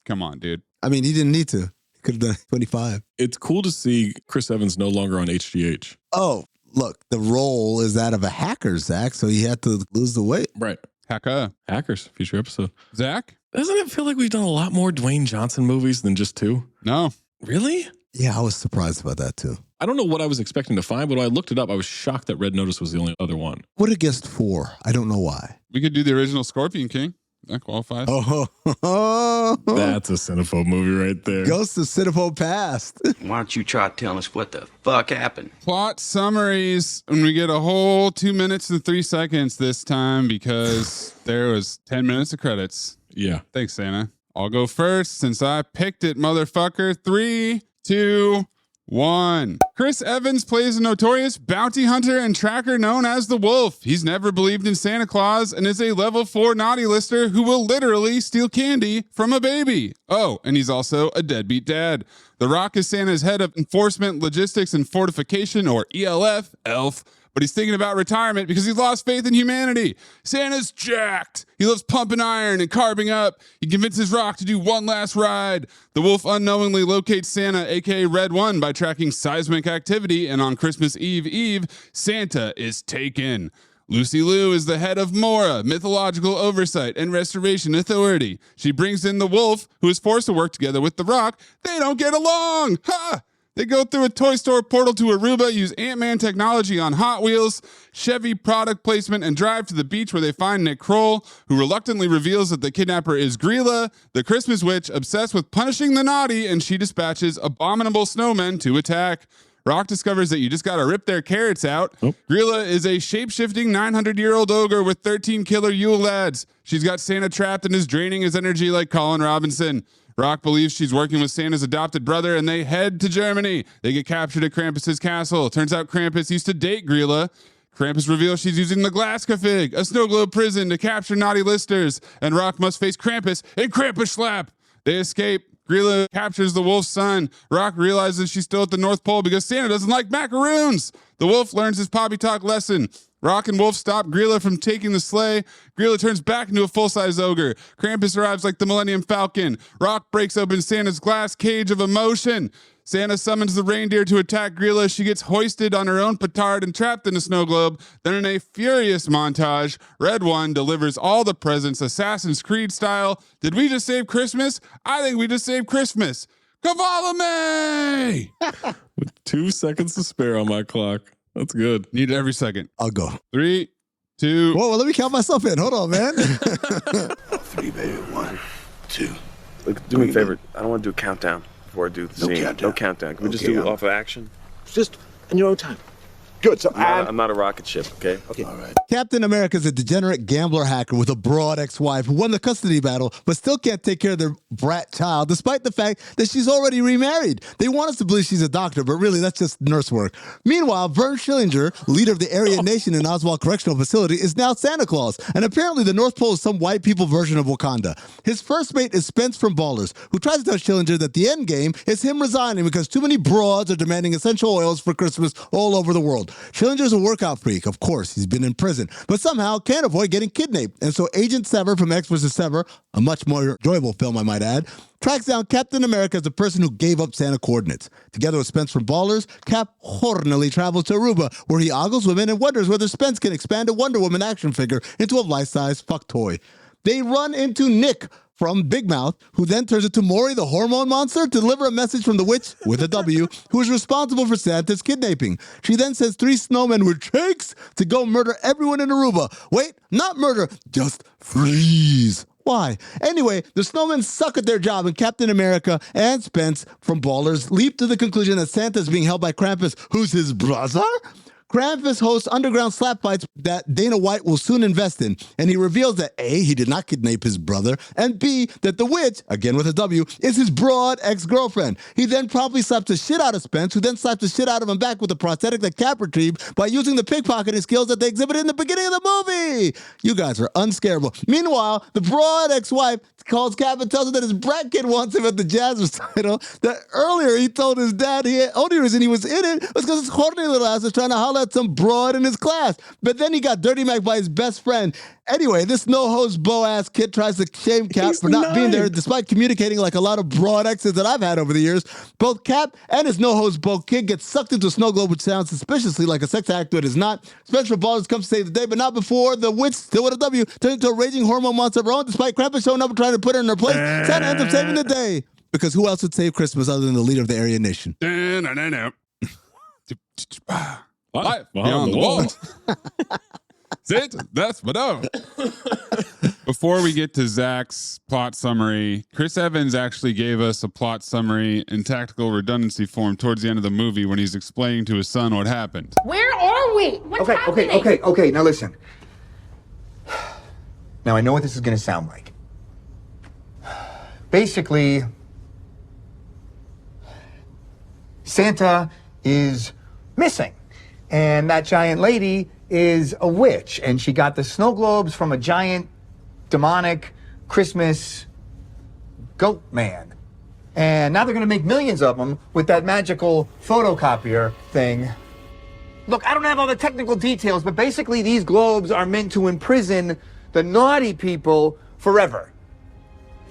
come on, dude. I mean, he didn't need to. He could have done 25. It's cool to see Chris Evans no longer on HGH. Oh, look, the role is that of a hacker, Zach, so he had to lose the weight. Right. Hackers, future episode. Zach? Doesn't it feel like we've done a lot more Dwayne Johnson movies than just 2? No. Really? Yeah, I was surprised about that too. I don't know what I was expecting to find, but when I looked it up, I was shocked that Red Notice was the only other one. Would have guessed 4. I don't know why. We could do the original Scorpion King. That qualifies. Oh, that's a Cinephobe movie right there. Goes to Cinephobe past. Why don't you try telling us what the fuck happened? Plot summaries, and we get a whole 2 minutes and 3 seconds this time because there was 10 minutes of credits. Yeah. Thanks, Santa. I'll go first since I picked it, motherfucker. 3, 2, 1. Chris Evans plays a notorious bounty hunter and tracker known as the Wolf. He's never believed in Santa Claus and is a level 4 naughty lister who will literally steal candy from a baby. Oh, and he's also a deadbeat dad. The Rock is Santa's head of enforcement, logistics, and fortification, or ELF, elf. But he's thinking about retirement because he's lost faith in humanity. Santa's jacked. He loves pumping iron and carving up. He convinces Rock to do one last ride. The Wolf unknowingly locates Santa, aka Red One, by tracking seismic activity, and on Christmas Eve, Santa is taken. Lucy Liu is the head of Mora, Mythological Oversight and Restoration Authority. She brings in the Wolf, who is forced to work together with the Rock. They don't get along! Ha! They go through a toy store portal to Aruba, use Ant-Man technology on Hot Wheels, Chevy product placement, and drive to the beach where they find Nick Kroll, who reluctantly reveals that the kidnapper is Grilla, the Christmas witch, obsessed with punishing the naughty, and she dispatches abominable snowmen to attack. Rock discovers that you just gotta rip their carrots out. Grilla is a shape-shifting 900-year-old ogre with 13 killer Yule lads. She's got Santa trapped and is draining his energy like Colin Robinson. Rock believes she's working with Santa's adopted brother, and they head to Germany. They get captured at Krampus's castle. Turns out Krampus used to date Grilla. Krampus reveals she's using the Glaskafig, a snow globe prison, to capture naughty listers, and Rock must face Krampus in Krampus Slap. They escape. Grilla captures the wolf's son. Rock realizes she's still at the North Pole because Santa doesn't like macaroons. The wolf learns his poppy talk lesson. Rock and Wolf stop Grilla from taking the sleigh. Grilla turns back into a full-size ogre. Krampus arrives like the Millennium Falcon. Rock breaks open Santa's glass cage of emotion. Santa summons the reindeer to attack Grilla. She gets hoisted on her own petard and trapped in a snow globe. Then in a furious montage, Red One delivers all the presents Assassin's Creed style. Did we just save Christmas? I think we just saved Christmas. Cavalame! With 2 seconds to spare on my clock. That's good. Need it every second. I'll go. 3, 2. Whoa, well, let me count myself in. Hold on, man. 3, baby. 1, 2. Look, do me a favor. I don't want to do a countdown before I do the scene. Countdown. No countdown. Can we just do it off of action? Just in your own time. Good. So I'm not a rocket ship, okay? Okay. All right. Captain America's a degenerate gambler hacker with a broad ex-wife who won the custody battle but still can't take care of their brat child despite the fact that she's already remarried. They want us to believe she's a doctor, but really that's just nurse work. Meanwhile, Vern Schillinger, leader of the Aryan Nation in Oswald Correctional Facility, is now Santa Claus, and apparently the North Pole is some white people version of Wakanda. His first mate is Spence from Ballers, who tries to tell Schillinger that the end game is him resigning because too many broads are demanding essential oils for Christmas all over the world. Schillinger's a workout freak, of course. He's been in prison, but somehow can't avoid getting kidnapped. And so Agent Sever from X vs. Sever, a much more enjoyable film, I might add, tracks down Captain America as the person who gave up Santa coordinates. Together with Spence from Ballers, Cap hornily travels to Aruba, where he ogles women and wonders whether Spence can expand a Wonder Woman action figure into a life-size fuck toy. They run into Nick from Big Mouth, who then turns into Maury the hormone monster to deliver a message from the witch, with a W, who is responsible for Santa's kidnapping. She then sends 3 snowmen with shakes to go murder everyone in Aruba. Wait, not murder, just freeze. Why? Anyway, the snowmen suck at their job, and Captain America and Spence from Ballers leap to the conclusion that Santa is being held by Krampus, who's his brother? Krampus hosts underground slap fights that Dana White will soon invest in, and he reveals that A, he did not kidnap his brother, and B, that the witch, again with a W, is his broad ex-girlfriend. He then promptly slaps the shit out of Spence, who then slaps the shit out of him back with a prosthetic that Cap retrieved by using the pickpocketing skills that they exhibited in the beginning of the movie. You guys are unscarable. Meanwhile, the broad ex-wife calls Cap and tells him that his brat kid wants him at the jazz recital, that earlier he told his dad the only reason he was in it was because his horny little ass was trying to holler at some broad in his class. But then he got dirty macked by his best friend. Anyway, this no-host bo-ass kid tries to shame Cap for not being there despite communicating like a lot of broad exes that I've had over the years. Both Cap and his no-host bo kid get sucked into a snow globe, which sounds suspiciously like a sex act, but it is not. Special Ballers comes to save the day, but not before the witch, still with a W, turns into a raging hormone monster of her own, despite Krampus showing up and trying to put her in her place. Santa ends up saving the day. Because who else would save Christmas other than the leader of the Aryan Nation? Life beyond the wall. Sit, that's Madame. Before we get to Zach's plot summary, Chris Evans actually gave us a plot summary in tactical redundancy form towards the end of the movie when he's explaining to his son what happened. Where are we? What's happening? Okay. Now listen. Now I know what this is going to sound like. Basically, Santa is missing. And that giant lady is a witch. And she got the snow globes from a giant, demonic Christmas goat man. And now they're going to make millions of them with that magical photocopier thing. Look, I don't have all the technical details, but basically these globes are meant to imprison the naughty people forever.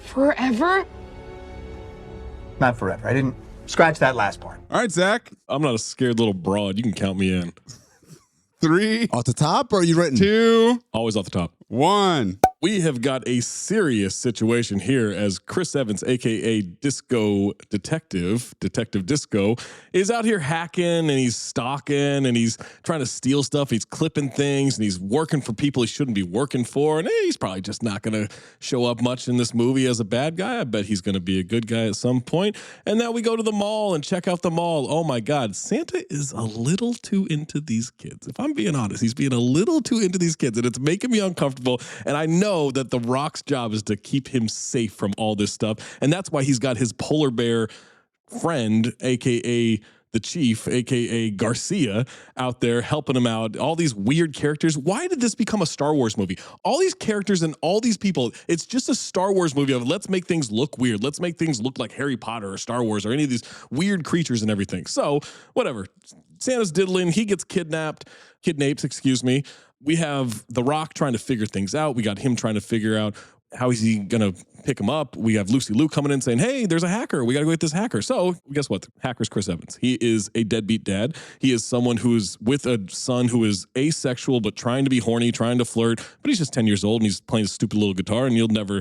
Forever? Not forever. I didn't scratch that last part. All right, Zach. I'm not a scared little broad. You can count me in. 3. Off the top, or are you written? 2. Always off the top. 1. We have got a serious situation here as Chris Evans, aka Disco Detective Disco, is out here hacking and he's stalking and he's trying to steal stuff. He's clipping things and he's working for people he shouldn't be working for. And he's probably just not going to show up much in this movie as a bad guy. I bet he's going to be a good guy at some point. And now we go to the mall and check out the mall. Oh my God, Santa is a little too into these kids. If I'm being honest, he's being a little too into these kids and it's making me uncomfortable. And I know that The Rock's job is to keep him safe from all this stuff. And that's why he's got his polar bear friend, aka the chief, aka Garcia, out there helping him out. All these weird characters. Why did this become a Star Wars movie? All these characters and all these people, it's just a Star Wars movie of let's make things look weird. Let's make things look like Harry Potter or Star Wars or any of these weird creatures and everything. So whatever. Santa's diddling. He gets kidnapped, excuse me. We have The Rock trying to figure things out. We got him trying to figure out how is he going to pick him up. We have Lucy Liu coming in saying, hey, there's a hacker. We got to go get this hacker. So guess what? The hacker's Chris Evans. He is a deadbeat dad. He is someone who's with a son who is asexual, but trying to be horny, trying to flirt. But he's just 10 years old and he's playing a stupid little guitar and he'll never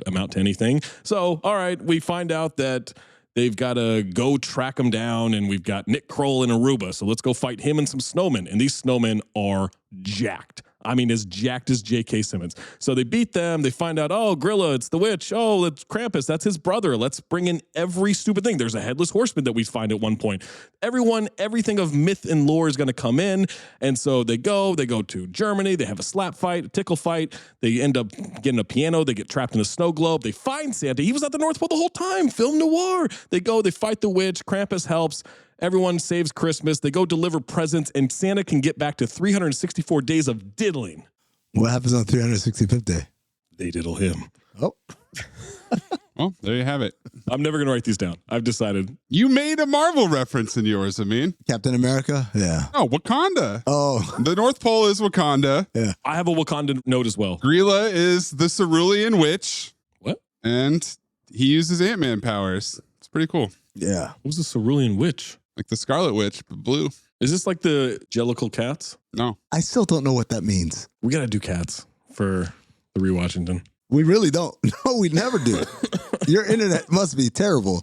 amount to anything. So, all right, we find out that they've got to go track him down, and we've got Nick Kroll in Aruba. So let's go fight him and some snowmen. And these snowmen are jacked. I mean, as jacked as J.K. Simmons. So they beat them. They find out, oh, Grilla, it's the witch. Oh, it's Krampus. That's his brother. Let's bring in every stupid thing. There's a headless horseman that we find at one point. Everything of myth and lore is going to come in. And so they go to Germany. They have a slap fight, a tickle fight. They end up getting a piano. They get trapped in a snow globe. They find Santa. He was at the North Pole the whole time. Film noir. They fight the witch. Krampus helps. Everyone saves Christmas. They go deliver presents, and Santa can get back to 364 days of diddling. What happens on 365th day? They diddle him. Oh. Well, there you have it. I'm never going to write these down. I've decided. You made a Marvel reference in yours, Amin. Captain America? Yeah. Oh, Wakanda. Oh. The North Pole is Wakanda. Yeah. I have a Wakanda note as well. Grilla is the Cerulean witch. What? And he uses Ant-Man powers. It's pretty cool. Yeah. Who's the Cerulean witch? Like the Scarlet Witch, but blue. Is this like the Jellicle cats? No. I still don't know what that means. We got to do cats for the Rewatchington. We really don't. No, we never do. Your internet must be terrible.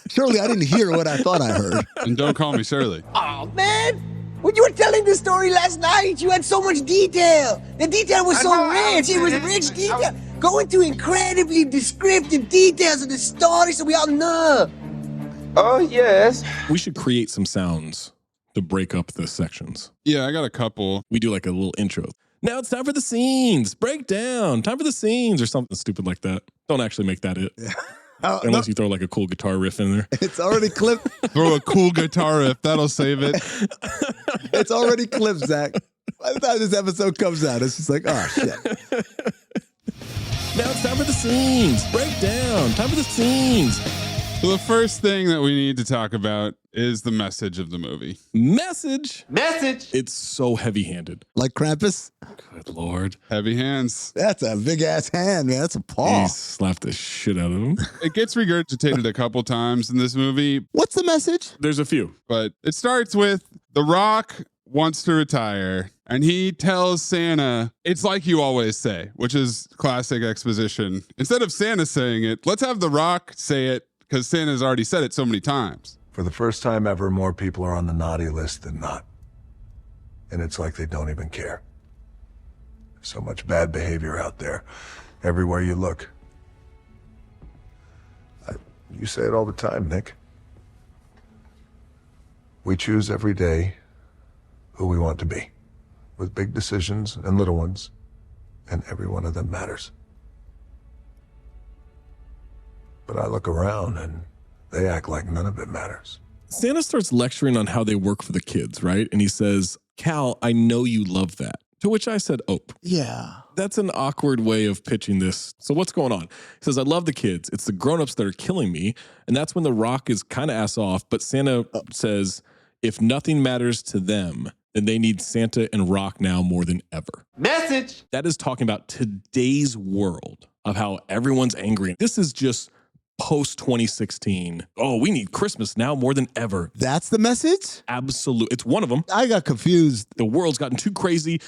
Surely I didn't hear what I thought I heard. And don't call me Shirley. Oh, man. When you were telling the story last night, you had so much detail. The detail was so rich. It was rich detail. Go into incredibly descriptive details of the story so we all know. Oh, yes. We should create some sounds to break up the sections. Yeah, I got a couple. We do like a little intro. Now it's time for the scenes. Breakdown. Time for the scenes or something stupid like that. Don't actually make that it. Yeah. Unless you throw like a cool guitar riff in there. It's already clipped. Throw a cool guitar riff. That'll save it. It's already clipped, Zach. By the time this episode comes out, it's just like, oh, shit. Now it's time for the scenes. Breakdown. Time for the scenes. So the first thing that we need to talk about is the message of the movie. Message. It's so heavy-handed. Like Krampus? Good Lord. Heavy hands. That's a big-ass hand, man. That's a paw. He slapped the shit out of him. It gets regurgitated a couple times in this movie. What's the message? There's a few. But it starts with The Rock wants to retire, and he tells Santa, it's like you always say, which is classic exposition. Instead of Santa saying it, let's have The Rock say it, because Santa's already said it so many times. For the first time ever, more people are on the naughty list than not. And it's like they don't even care. There's so much bad behavior out there, everywhere you look. You say it all the time, Nick. We choose every day who we want to be, with big decisions and little ones, and every one of them matters. But I look around and they act like none of it matters. Santa starts lecturing on how they work for the kids, right? And he says, Cal, I know you love that. To which I said, oh. Yeah. That's an awkward way of pitching this. So what's going on? He says, I love the kids. It's the grown-ups that are killing me. And that's when The Rock is kind of ass off. But Santa says, if nothing matters to them, then they need Santa and Rock now more than ever. Message. That is talking about today's world of how everyone's angry. This is just post 2016. Oh, we need Christmas now more than ever. That's the message? Absolutely. It's one of them. I got confused. The world's gotten too crazy.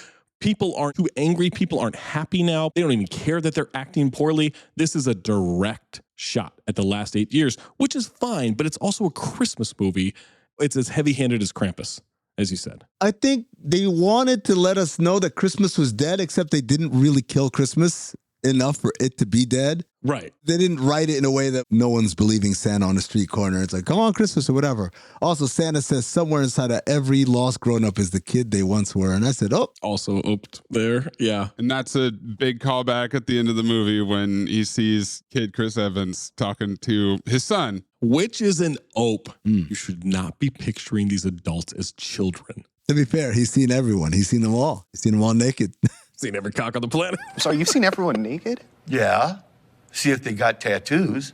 People aren't too angry. People aren't happy now. They don't even care that they're acting poorly. This is a direct shot at the last 8 years, which is fine, but it's also a Christmas movie. It's as heavy-handed as Krampus, as you said. I think they wanted to let us know that Christmas was dead, except they didn't really kill Christmas enough for it to be dead. Right. They didn't write it in a way that no one's believing Santa on the street corner. It's like, come on, Christmas or whatever. Also, Santa says somewhere inside of every lost grown-up is the kid they once were. And I said, oh. Also ooped there. Yeah. And that's a big callback at the end of the movie when he sees kid Chris Evans talking to his son. Which is an ope. You should not be picturing these adults as children. To be fair, he's seen everyone. He's seen them all. He's seen them all naked. Seen every cock on the planet. Sorry, you've seen everyone naked? Yeah. See if they got tattoos.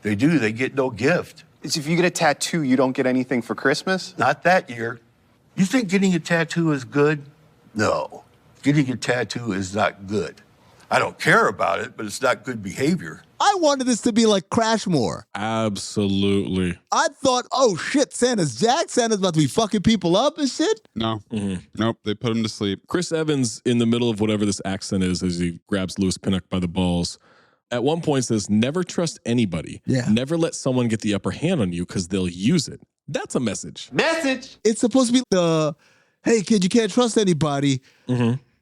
They do, they get no gift. It's if you get a tattoo, you don't get anything for Christmas? Not that year. You think getting a tattoo is good? No. Getting a tattoo is not good. I don't care about it, but it's not good behavior. I wanted this to be like Crashmore. Absolutely. I thought, oh shit, Santa's jacked. Santa's about to be fucking people up and shit. No. Nope, they put him to sleep. Chris Evans, in the middle of whatever this accent is, as he grabs Louis Pinnock by the balls, at one point says, never trust anybody. Yeah. Never let someone get the upper hand on you because they'll use it. That's a message. Message! It's supposed to be the, hey kid, you can't trust anybody.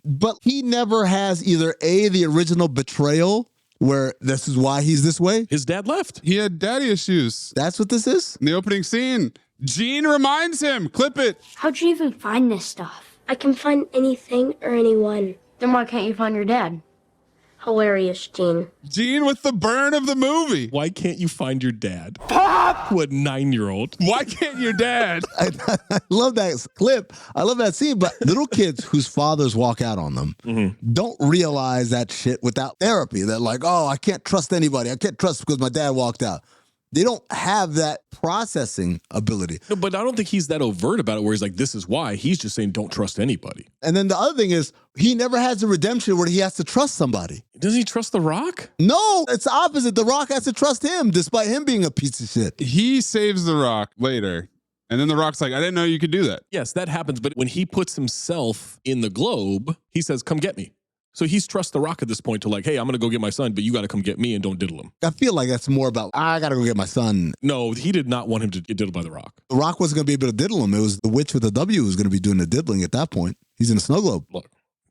But he never has either A, the original betrayal, where this is why he's this way. His dad left. He had daddy issues. That's what this is? In the opening scene, Gene reminds him. Clip it. How'd you even find this stuff? I can find anything or anyone. Then why can't you find your dad? Hilarious, Gene. Gene with the burn of the movie. Why can't you find your dad? Pop! What 9-year-old? Why can't your dad? I love that clip. I love that scene. But little kids whose fathers walk out on them don't realize that shit without therapy. They're like, oh, I can't trust anybody. I can't trust because my dad walked out. They don't have that processing ability. No, but I don't think he's that overt about it where he's like, this is why. He's just saying, don't trust anybody. And then the other thing is, he never has a redemption where he has to trust somebody. Does he trust The Rock? No, it's the opposite. The Rock has to trust him, despite him being a piece of shit. He saves The Rock later. And then The Rock's like, I didn't know you could do that. Yes, that happens. But when he puts himself in the globe, he says, come get me. So he's trust The Rock at this point to like, hey, I'm going to go get my son, but you got to come get me and don't diddle him. I feel like that's more about, I got to go get my son. No, he did not want him to get diddled by The Rock. The Rock wasn't going to be able to diddle him. It was the witch with a W who was going to be doing the diddling at that point. He's in a snow globe. Look,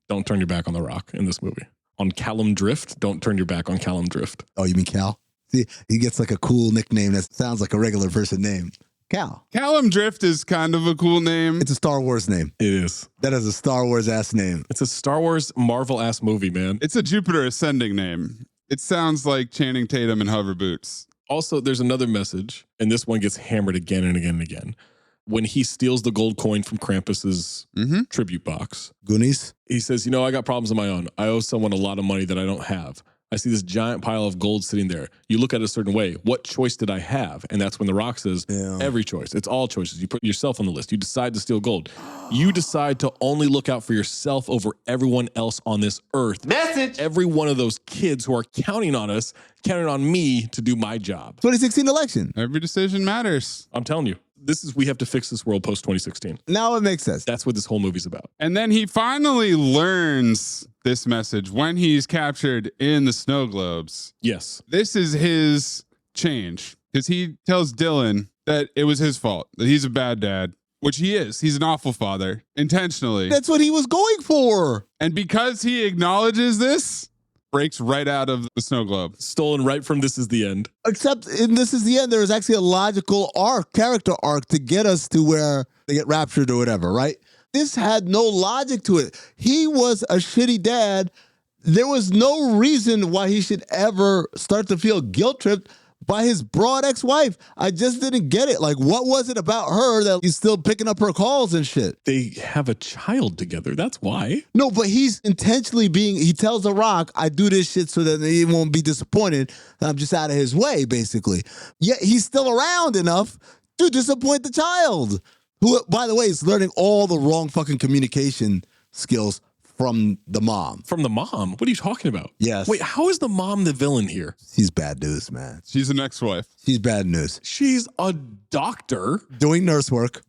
don't turn your back on The Rock in this movie. On Callum Drift, don't turn your back on Callum Drift. Oh, you mean Cal? See, he gets like a cool nickname that sounds like a regular person name. Cal. Callum Drift is kind of a cool name. It's a Star Wars name. It is. That is a Star Wars ass name. It's a Star Wars Marvel ass movie, man. It's a Jupiter Ascending name. It sounds like Channing Tatum in hover boots. Also, there's another message, and this one gets hammered again and again and again. When he steals the gold coin from Krampus's tribute box. Goonies. He says, you know, I got problems of my own. I owe someone a lot of money that I don't have. I see this giant pile of gold sitting there. You look at it a certain way. What choice did I have? And that's when The Rock says, every choice. It's all choices. You put yourself on the list. You decide to steal gold. You decide to only look out for yourself over everyone else on this earth. Message! Every one of those kids who are counting on us, counting on me to do my job. 2016 election. Every decision matters. I'm telling you. We have to fix this world post 2016. Now it makes sense. That's what this whole movie's about. And then he finally learns this message when he's captured in the snow globes. Yes. This is his change because he tells Dylan that it was his fault, that he's a bad dad, which he is. He's an awful father intentionally. That's what he was going for. And because he acknowledges this, breaks right out of the snow globe. Stolen right from This Is the End. Except in This Is the End, there is actually a logical character arc to get us to where they get raptured or whatever, right? This had no logic to it. He was a shitty dad. There was no reason why he should ever start to feel guilt-tripped by his broad ex-wife. I just didn't get it. Like, what was it about her that he's still picking up her calls and shit? They have a child together. That's why. No, but he's intentionally he tells The Rock, I do this shit so that he won't be disappointed. I'm just out of his way, basically. Yet he's still around enough to disappoint the child, who, by the way, is learning all the wrong fucking communication skills from the mom. From the mom? What are you talking about? Yes. Wait, how is the mom the villain here? She's bad news, man. She's an ex-wife. She's bad news. She's a doctor. Doing nurse work.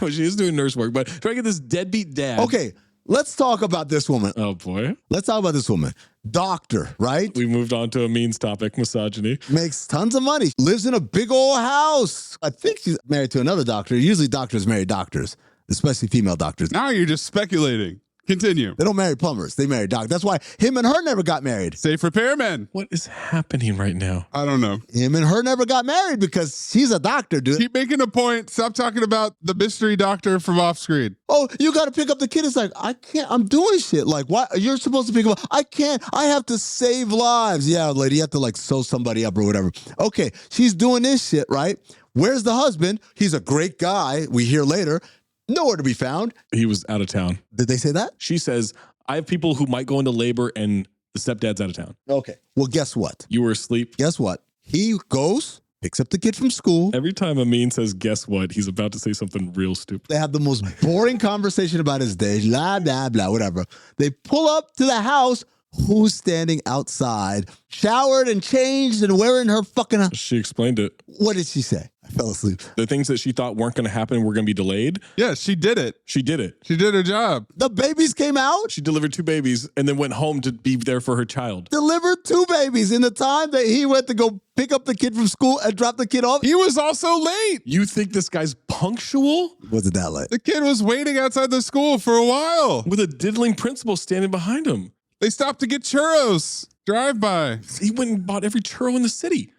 Well, she is doing nurse work, but trying to get this deadbeat dad. Okay, Let's talk about this woman. Oh, boy. Let's talk about this woman. Doctor, right? We moved on to a means topic, misogyny. Makes tons of money. Lives in a big old house. I think she's married to another doctor. Usually doctors marry doctors, especially female doctors. Now you're just speculating. Continue. They don't marry plumbers. They marry doctors. That's why him and her never got married. Safe repairmen. What is happening right now? I don't know. Him and her never got married because she's a doctor, dude. Keep making a point. Stop talking about the mystery doctor from off screen. Oh, you got to pick up the kid. It's like, I can't. I'm doing shit. Like, why? You're supposed to pick him up. I can't. I have to save lives. Yeah, lady, you have to like sew somebody up or whatever. Okay, she's doing this shit, right? Where's the husband? He's a great guy. We hear later. Nowhere to be found. He was out of town. Did they say that? She says, I have people who might go into labor and the stepdad's out of town. Okay. Well, guess what? You were asleep. Guess what? He goes, picks up the kid from school. Every time Amin says, guess what? He's about to say something real stupid. They have the most boring conversation about his day. Blah, blah, blah, whatever. They pull up to the house. Who's standing outside, showered and changed and wearing her fucking... She explained it. What did she say? I fell asleep. The things that she thought weren't going to happen were going to be delayed. Yeah, she did it. She did it. She did her job. The babies came out? She delivered 2 babies and then went home to be there for her child. Delivered 2 babies in the time that he went to go pick up the kid from school and drop the kid off? He was also late. You think this guy's punctual? Was it that late? The kid was waiting outside the school for a while. With a diddling principal standing behind him. They stopped to get churros. Drive by. He went and bought every churro in the city.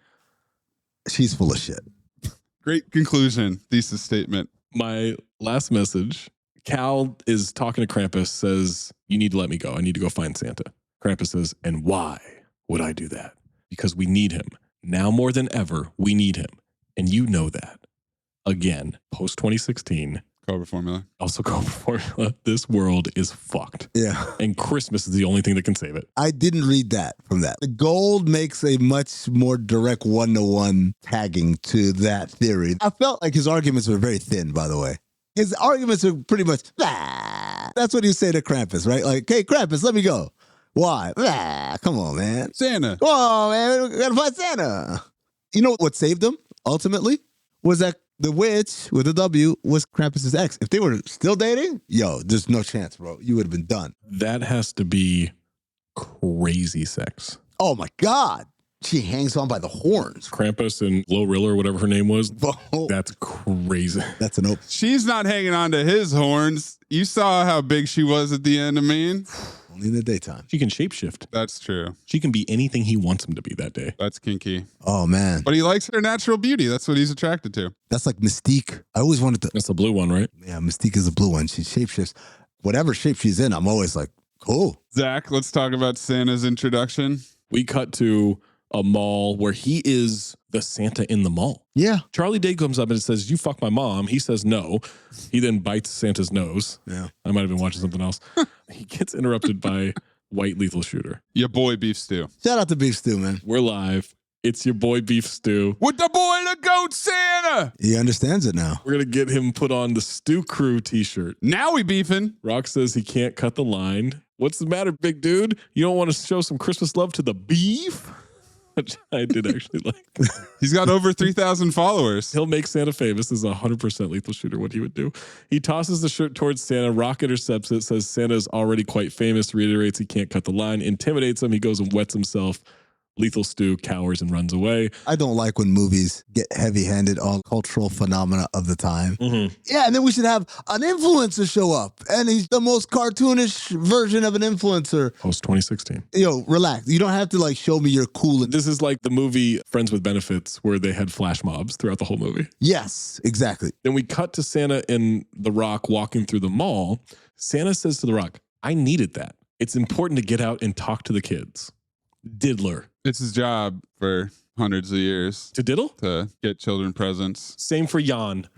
She's full of shit. Great conclusion. Thesis statement. My last message. Cal is talking to Krampus, says, you need to let me go. I need to go find Santa. Krampus says, and why would I do that? Because we need him. Now more than ever, we need him. And you know that. Again, post 2016. Cobra formula. Also Cobra formula. This world is fucked. Yeah. And Christmas is the only thing that can save it. I didn't read that from that. The gold makes a much more direct one-to-one tagging to that theory. I felt like his arguments were very thin, by the way. His arguments are pretty much, ah. That's what he say to Krampus, right? Like, hey, Krampus, let me go. Why? Ah, come on, man. Santa. Come on, man. We gotta find Santa. You know what saved him, ultimately? Was that the witch with a W was Krampus's ex. If they were still dating, yo, there's no chance, bro. You would have been done. That has to be crazy sex. Oh, my God. She hangs on by the horns. Krampus and Glorilla or whatever her name was. Oh. That's crazy. That's an open. She's not hanging on to his horns. You saw how big she was at the end, I mean. Only in the daytime. She can shapeshift. That's true. She can be anything he wants him to be that day. That's kinky. Oh, man. But he likes her natural beauty. That's what he's attracted to. That's like Mystique. I always wanted to. That's the blue one, right? Yeah, Mystique is the blue one. She shapeshifts. Whatever shape she's in, I'm always like, cool. Zach, let's talk about Santa's introduction. We cut to a mall where he is the Santa in the mall. Yeah. Charlie Day comes up and says, you fuck my mom. He says no. He then bites Santa's nose. Yeah. I might have been watching something else. He gets interrupted by White Lethal Shooter. Your boy Beef Stew. Shout out to Beef Stew, man. We're live. It's your boy Beef Stew. With the boy, the goat Santa. He understands it now. We're going to get him put on the Stew Crew t-shirt. Now we beefing. Rock says he can't cut the line. What's the matter, big dude? You don't want to show some Christmas love to the beef? Which I did actually like. He's got over 3,000 followers. He'll make Santa famous. This is 100% Lethal Shooter, what he would do. He tosses the shirt towards Santa. Rock intercepts it, says Santa is already quite famous, reiterates he can't cut the line, intimidates him. He goes and wets himself. Lethal Stew cowers and runs away. I don't like when movies get heavy-handed on cultural phenomena of the time. Mm-hmm. Yeah, and then we should have an influencer show up, and he's the most cartoonish version of an influencer. Post 2016. Yo, relax. You don't have to like show me you're cool. This is like the movie Friends with Benefits, where they had flash mobs throughout the whole movie. Yes, exactly. Then we cut to Santa and The Rock walking through the mall. Santa says to The Rock, I needed that. It's important to get out and talk to the kids. Diddler. It's his job for hundreds of years. To diddle? To get children presents. Same for Jan.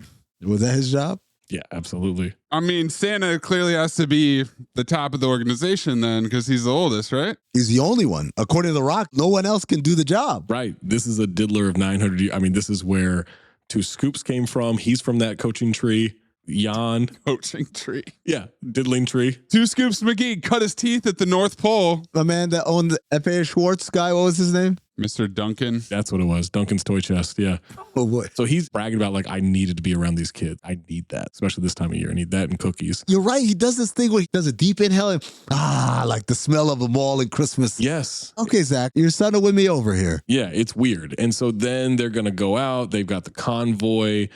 Was that his job? Yeah, absolutely. I mean, Santa clearly has to be the top of the organization then, because he's the oldest, right? He's the only one. According to The Rock, no one else can do the job. Right. This is a diddler of 900 years. I mean, this is where Two Scoops came from. He's from that coaching tree. Yawn. Coaching tree. Yeah, diddling tree. 2 Scoops McGee cut his teeth at the North Pole. The man that owned the FAA Schwartz guy, what was his name? Mr. Duncan. That's what it was. Duncan's Toy Chest. Yeah. Oh, boy. So he's bragging about, like, I needed to be around these kids. I need that, especially this time of year. I need that and cookies. You're right. He does this thing where he does a deep inhale and, like the smell of them all in Christmas. Yes. Okay, Zach, you're starting to win me over here. Yeah, it's weird. And so then they're going to go out. They've got the convoy.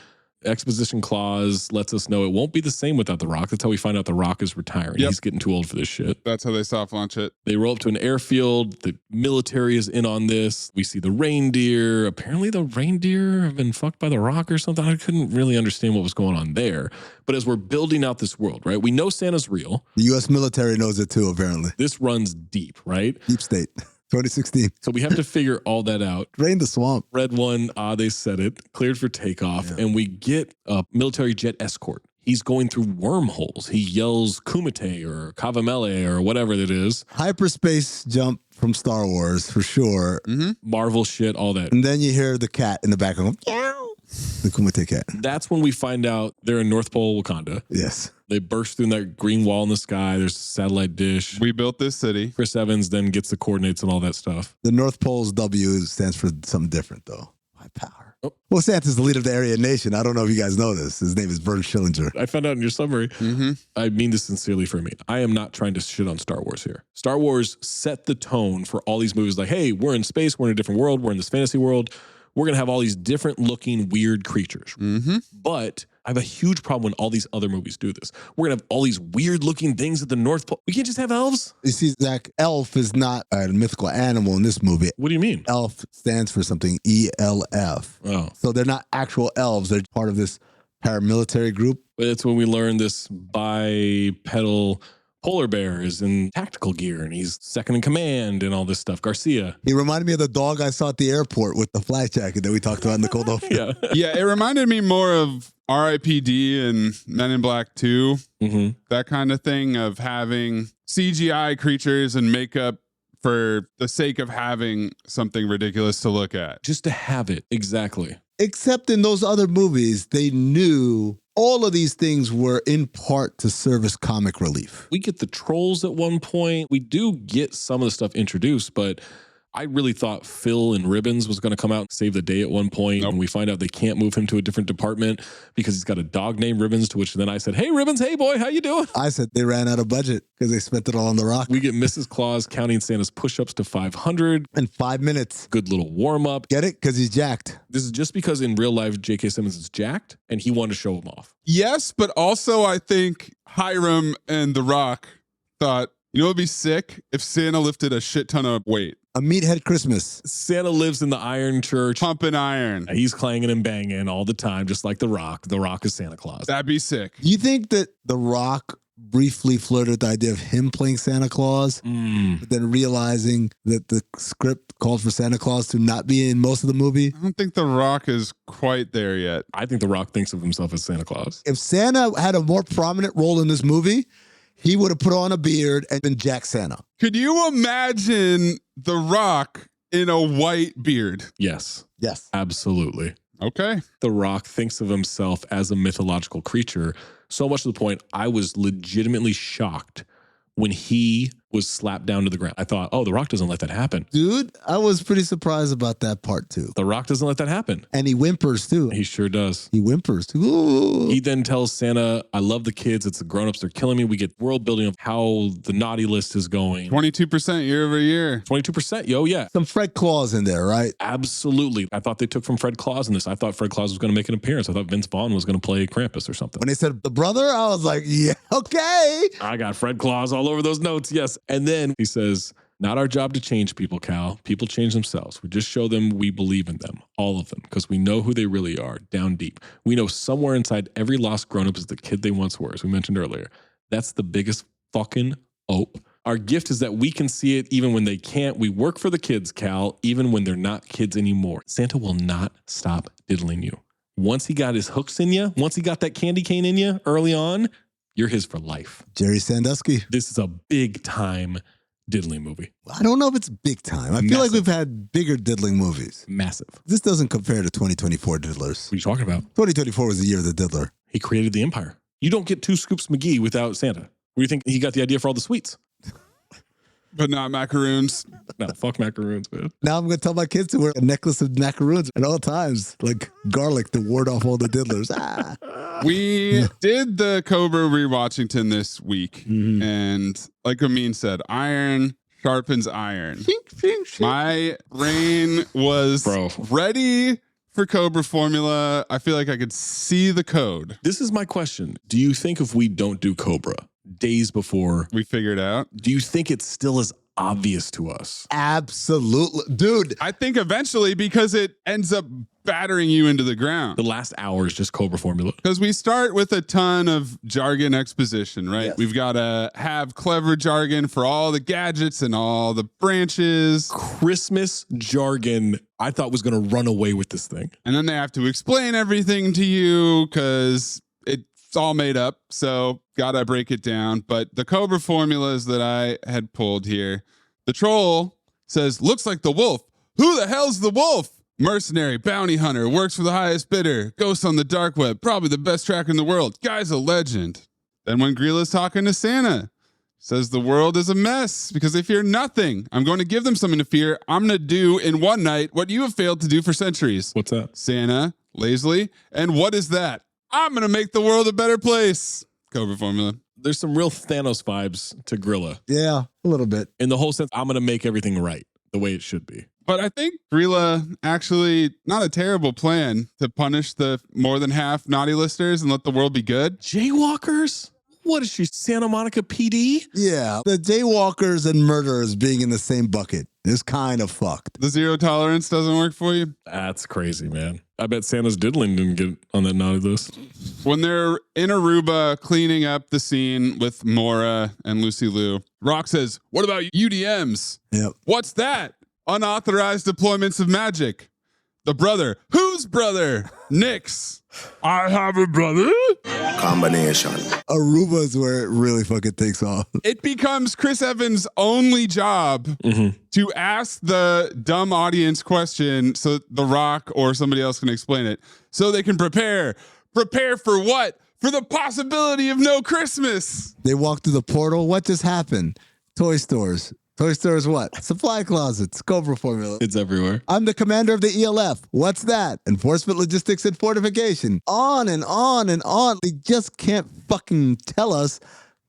Exposition clause lets us know it won't be the same without The Rock. That's how we find out The Rock is retiring. Yep. He's getting too old for this shit. That's how they soft launch it. They roll up to an airfield. The military is in on this. We see the reindeer. Apparently the reindeer have been fucked by The Rock or something. I couldn't really understand what was going on there. But as we're building out this world, right? We know Santa's real. The U.S. military knows it too, apparently. This runs deep, right? Deep state. 2016. So we have to figure all that out. Drain the swamp. Red one, they said it, cleared for takeoff, and we get a military jet escort. He's going through wormholes. He yells Kumite or Kavamele or whatever it is. Hyperspace jump from Star Wars, for sure. Mm-hmm. Marvel shit, all that. And then you hear the cat in the background. The Kumite cat. That's when we find out they're in North Pole, Wakanda. Yes. They burst through that green wall in the sky. There's a satellite dish. We built this city. Chris Evans then gets the coordinates and all that stuff. The North Pole's W stands for something different, though. High power. Oh. Well, Santa's the leader of the Aryan Nation. I don't know if you guys know this. His name is Vern Schillinger. I found out in your summary. Mm-hmm. I mean this sincerely for me. I am not trying to shit on Star Wars here. Star Wars set the tone for all these movies. Like, hey, we're in space. We're in a different world. We're in this fantasy world. We're going to have all these different looking weird creatures. Mm-hmm. But I have a huge problem when all these other movies do this. We're going to have all these weird looking things at the North Pole. We can't just have elves. You see, Zach, elf is not a mythical animal in this movie. What do you mean? Elf stands for something, ELF. Oh. So they're not actual elves. They're part of this paramilitary group. But it's when we learn this bipedal polar bear is in tactical gear and he's second in command and all this stuff. Garcia. He reminded me of the dog I saw at the airport with the flak jacket that we talked about in the cold open. Yeah. Yeah, it reminded me more of R.I.P.D. and Men in Black 2. Mm-hmm. That kind of thing of having CGI creatures and makeup for the sake of having something ridiculous to look at. Just to have it. Exactly. Except in those other movies, they knew all of these things were in part to serve as comic relief. We get the trolls at one point. We do get some of the stuff introduced, but I really thought Phil and Ribbons was going to come out and save the day at one point. Nope. And we find out they can't move him to a different department because he's got a dog named Ribbons, to which then I said, hey, Ribbons, hey, boy, how you doing? I said they ran out of budget because they spent it all on The Rock. We get Mrs. Claus counting Santa's push-ups to 500. In 5 minutes. Good little warm-up. Get it? Because he's jacked. This is just because in real life, J.K. Simmons is jacked, and he wanted to show him off. Yes, but also I think Hiram and The Rock thought, you know, it'd be sick if Santa lifted a shit ton of weight. A meathead Christmas. Santa lives in the Iron Church. Pumping iron. He's clanging and banging all the time, just like The Rock. The Rock is Santa Claus. That'd be sick. You think that The Rock briefly flirted with the idea of him playing Santa Claus, but then realizing that the script called for Santa Claus to not be in most of the movie? I don't think The Rock is quite there yet. I think The Rock thinks of himself as Santa Claus. If Santa had a more prominent role in this movie, he would have put on a beard and been Jack Santa. Could you imagine The Rock in a white beard? Yes. Yes. Absolutely. Okay. The Rock thinks of himself as a mythological creature, so much to the point I was legitimately shocked when he was slapped down to the ground. I thought, oh, The Rock doesn't let that happen. Dude, I was pretty surprised about that part too. The Rock doesn't let that happen. And he whimpers too. He sure does. He whimpers too. Ooh. He then tells Santa, I love the kids. It's the grownups. They're killing me. We get world building of how the naughty list is going. 22% year over year. 22%. Yo, yeah. Some Fred Claus in there, right? Absolutely. I thought they took from Fred Claus in this. I thought Fred Claus was going to make an appearance. I thought Vince Vaughn was going to play Krampus or something. When they said the brother, I was like, yeah, okay. I got Fred Claus all over those notes. Yes. And then he says, not our job to change people, Cal. People change themselves. We just show them we believe in them, all of them, because we know who they really are down deep. We know somewhere inside every lost grown-up is the kid they once were, as we mentioned earlier. That's the biggest fucking hope. Our gift is that we can see it even when they can't. We work for the kids, Cal, even when they're not kids anymore. Santa will not stop diddling you. Once he got his hooks in you, once he got that candy cane in you early on, you're his for life. Jerry Sandusky. This is a big time diddling movie. I don't know if it's big time. I feel like we've had bigger diddling movies. Massive. This doesn't compare to 2024 diddlers. What are you talking about? 2024 was the year of the diddler. He created the empire. You don't get 2 Scoops McGee without Santa. Where do you think he got the idea for all the sweets? But not macaroons. No, fuck macaroons, man. Now I'm going to tell my kids to wear a necklace of macaroons at all times, like garlic to ward off all the diddlers. We did the Cobra rewatchington this week. And like Amin said, iron sharpens iron. My brain was ready for Cobra formula. I feel like I could see the code. This is my question. Do you think if we don't do Cobra days before we figure it out, do you think it's still as obvious to us? Absolutely. Dude. I think eventually, because it ends up battering you into the ground. The last hour is just Cobra formula. Because we start with a ton of jargon exposition, right? Yes. We've got to have clever jargon for all the gadgets and all the branches. Christmas jargon I thought was going to run away with this thing. And then they have to explain everything to you because it's all made up. So gotta break it down. But the Cobra formulas that I had pulled here, the troll says, looks like the wolf. Who the hell's the wolf? Mercenary, bounty hunter, works for the highest bidder, ghosts on the dark web, probably the best tracker in the world. Guy's a legend. Then when Grila's talking to Santa, says the world is a mess because they fear nothing. I'm going to give them something to fear. I'm going to do in one night what you have failed to do for centuries. What's that? Santa, lazily. And what is that? I'm going to make the world a better place. Cobra formula. There's some real Thanos vibes to Grilla. Yeah, a little bit. In the whole sense, I'm going to make everything right the way it should be. But I think Grilla actually not a terrible plan to punish the more than half naughty listers and let the world be good. Jaywalkers? What is she, Santa Monica PD? Yeah, the jaywalkers and murderers being in the same bucket is kind of fucked. The zero tolerance doesn't work for you? That's crazy, man. I bet Santa's diddling didn't get on that naughty list. When they're in Aruba cleaning up the scene with Mora and Lucy Liu, Rock says, what about UDMs? Yep. What's that? Unauthorized deployments of magic. The brother. Whose brother? Nick's. I have a brother. Combination. Aruba is where it really fucking takes off. It becomes Chris Evans' only job to ask the dumb audience question so The Rock or somebody else can explain it so they can prepare. Prepare for what? For the possibility of no Christmas. They walk through the portal. What just happened? Toy stores. Toy stores what? Supply closets. Cobra formula. It's everywhere. I'm the commander of the ELF. What's that? Enforcement, logistics, and fortification. On and on and on. They just can't fucking tell us.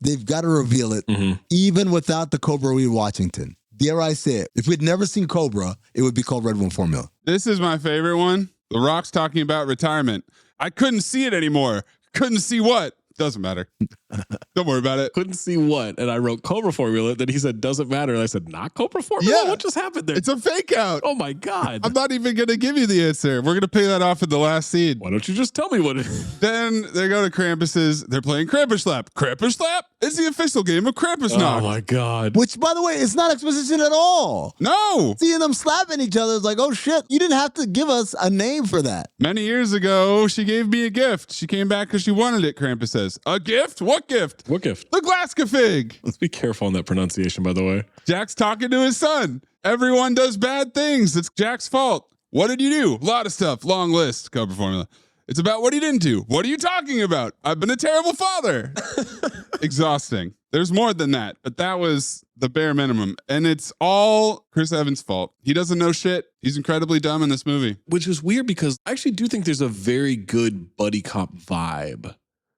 They've got to reveal it, even without the Cobra rewatchington. Dare I say it? If we'd never seen Cobra, it would be called Red One Formula. This is my favorite one. The Rock's talking about retirement. I couldn't see it anymore. Couldn't see what? Doesn't matter. Don't worry about it. Couldn't see what. And I wrote Cobra formula. Then he said, doesn't matter. And I said, not Cobra formula? Yeah. What just happened there? It's a fake out. Oh my God. I'm not even going to give you the answer. We're going to pay that off in the last scene. Why don't you just tell me what it is? Then they go to Krampus's. They're playing Krampus Slap. Krampus Slap is the official game of Krampus Knock. Oh my God. Which, by the way, is not exposition at all. No. Seeing them slapping each other is like, oh shit, you didn't have to give us a name for that. Many years ago, she gave me a gift. She came back because she wanted it, Krampus says. A gift? What gift? What gift? The Glaskafig. Let's be careful on that pronunciation, by the way. Jack's talking to his son. Everyone does bad things. It's Jack's fault. What did you do? A lot of stuff. Long list. Cobra formula. It's about what he didn't do. What are you talking about? I've been a terrible father. Exhausting. There's more than that, but that was the bare minimum. And it's all Chris Evans' fault. He doesn't know shit. He's incredibly dumb in this movie. Which is weird because I actually do think there's a very good buddy cop vibe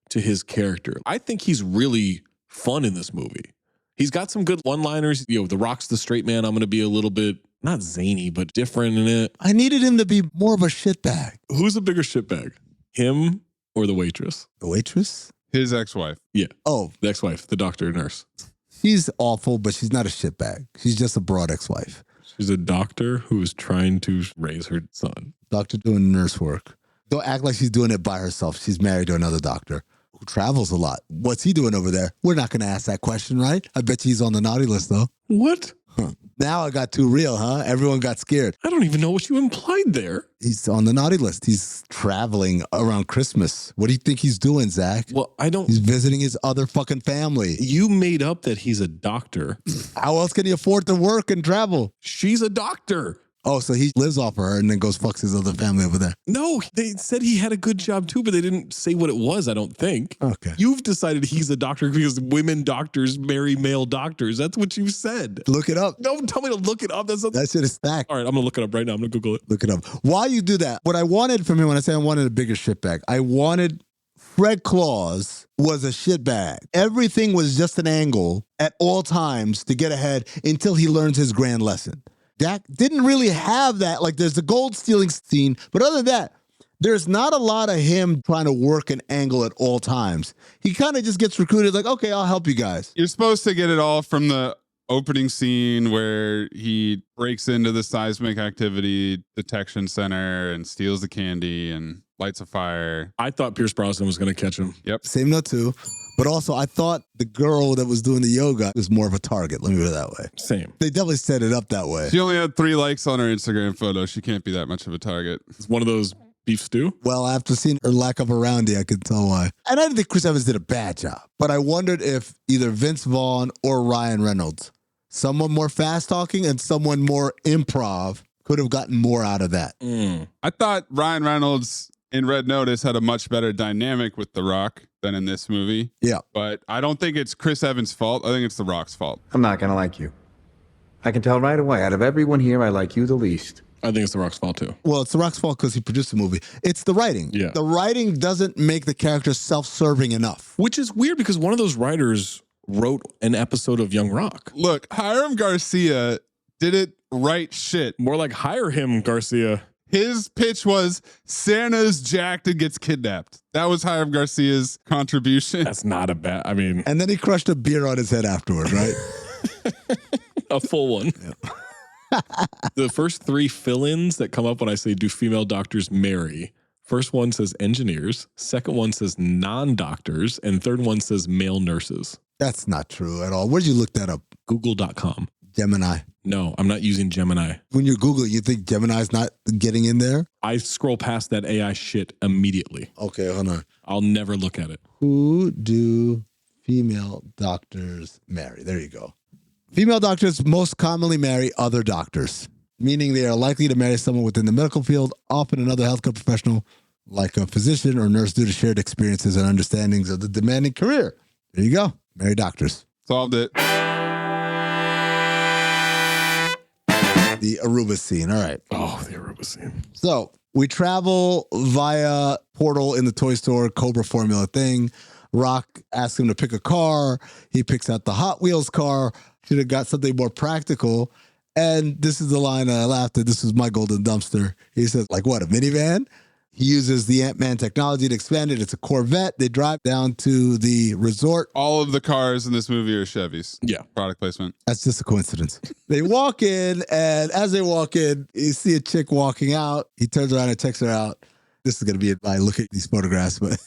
to his character. I think he's really fun in this movie. He's got some good one-liners. You know, The Rock's the straight man. I'm going to be a little bit, not zany, but different in it. I needed him to be more of a shitbag. Who's a bigger shitbag? Him or the waitress? The waitress? His ex-wife. Yeah. Oh. The ex-wife, the doctor nurse. She's awful, but she's not a shitbag. She's just a broad ex-wife. She's a doctor who is trying to raise her son. Doctor doing nurse work. Don't act like she's doing it by herself. She's married to another doctor who travels a lot. What's he doing over there? We're not going to ask that question, right? I bet you he's on the naughty list, though. What? Huh. Now I got too real, huh? Everyone got scared. I don't even know what you implied there. He's on the naughty list. He's traveling around Christmas. What do you think he's doing, Zach? Well, I don't... He's visiting his other fucking family. You made up that he's a doctor. How else can he afford to work and travel? She's a doctor. Oh, so he lives off of her and then goes fucks his other family over there. No, they said he had a good job too, but they didn't say what it was, I don't think. Okay. You've decided he's a doctor because women doctors marry male doctors. That's what you said. Look it up. Don't tell me to look it up. That shit is fact. All right, I'm going to look it up right now. I'm going to Google it. Look it up. While you do that, what I wanted from him, when I say I wanted a bigger shitbag, I wanted Fred Claus was a shitbag. Everything was just an angle at all times to get ahead until he learns his grand lesson. Jack didn't really have that. Like, there's the gold stealing scene, but other than that, there's not a lot of him trying to work an angle at all times. He kind of just gets recruited like, okay, I'll help you guys. You're supposed to get it all from the opening scene where he breaks into the seismic activity detection center and steals the candy and lights a fire. I thought Pierce Brosnan was going to catch him. Yep. Same note too. But also, I thought the girl that was doing the yoga was more of a target. Let me put it that way. Same. They definitely set it up that way. She only had 3 likes on her Instagram photo. She can't be that much of a target. It's one of those beef stew. Well, after seeing her lack of a roundie, I could tell why. And I didn't think Chris Evans did a bad job. But I wondered if either Vince Vaughn or Ryan Reynolds, someone more fast talking and someone more improv, could have gotten more out of that. I thought Ryan Reynolds in Red Notice had a much better dynamic with The Rock than in this movie. Yeah. But I don't think it's Chris Evans' fault. I think it's The Rock's fault. I'm not going to like you. I can tell right away. Out of everyone here, I like you the least. I think it's The Rock's fault too. Well, it's The Rock's fault because he produced the movie. It's the writing. Yeah. The writing doesn't make the character self-serving enough. Which is weird because one of those writers wrote an episode of Young Rock. Look, Hiram Garcia did it right shit. More like hire him, Garcia. His pitch was Santa's jacked and gets kidnapped. That was Hiram Garcia's contribution. That's not a bad, I mean. And then he crushed a beer on his head afterward, right? A full one. Yeah. The first 3 fill-ins that come up when I say, do female doctors marry? First one says engineers. Second one says non-doctors. And third one says male nurses. That's not true at all. Where'd you look that up? Google.com. Gemini. No, I'm not using Gemini. When you Google it, you think Gemini's not getting in there? I scroll past that AI shit immediately. Okay, hold on. I'll never look at it. Who do female doctors marry? There you go. Female doctors most commonly marry other doctors, meaning they are likely to marry someone within the medical field, often another healthcare professional, like a physician or nurse, due to shared experiences and understandings of the demanding career. There you go. Marry doctors. Solved it. The Aruba scene. All right. Oh, the Aruba scene. So we travel via portal in the toy store, Cobra formula thing. Rock asks him to pick a car. He picks out the Hot Wheels car. Should have got something more practical. And this is the line I laughed at. This was my golden dumpster. He says, like what, a minivan? He uses the Ant-Man technology to expand it. It's a Corvette. They drive down to the resort. All of the cars in this movie are Chevys. Yeah. Product placement. That's just a coincidence. They walk in, and as they walk in, you see a chick walking out. He turns around and checks her out. This is going to be it. I look at these photographs, but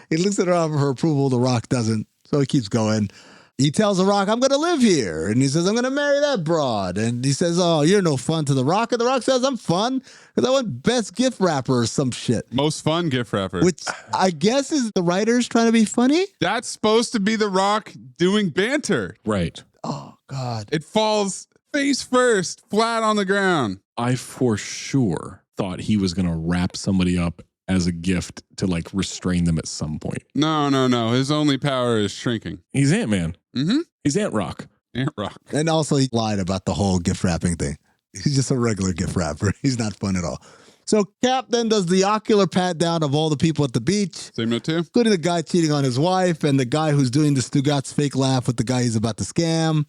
he looks at her for her approval. The Rock doesn't. So he keeps going. He tells The Rock, I'm going to live here. And he says, I'm going to marry that broad. And he says, oh, you're no fun to The Rock. And The Rock says, I'm fun because I won best gift wrapper or some shit. Most fun gift wrapper. Which I guess is the writers trying to be funny. That's supposed to be The Rock doing banter. Right. Oh, God. It falls face first, flat on the ground. I for sure thought he was going to wrap somebody up as a gift to like restrain them at some point. No. His only power is shrinking. He's Ant-Man. Mm-hmm. He's Ant Rock. Ant Rock. And also he lied about the whole gift wrapping thing. He's just a regular gift wrapper. He's not fun at all. So Cap then does the ocular pat down of all the people at the beach. Same note too. Including the guy cheating on his wife and the guy who's doing the Stugatz fake laugh with the guy he's about to scam.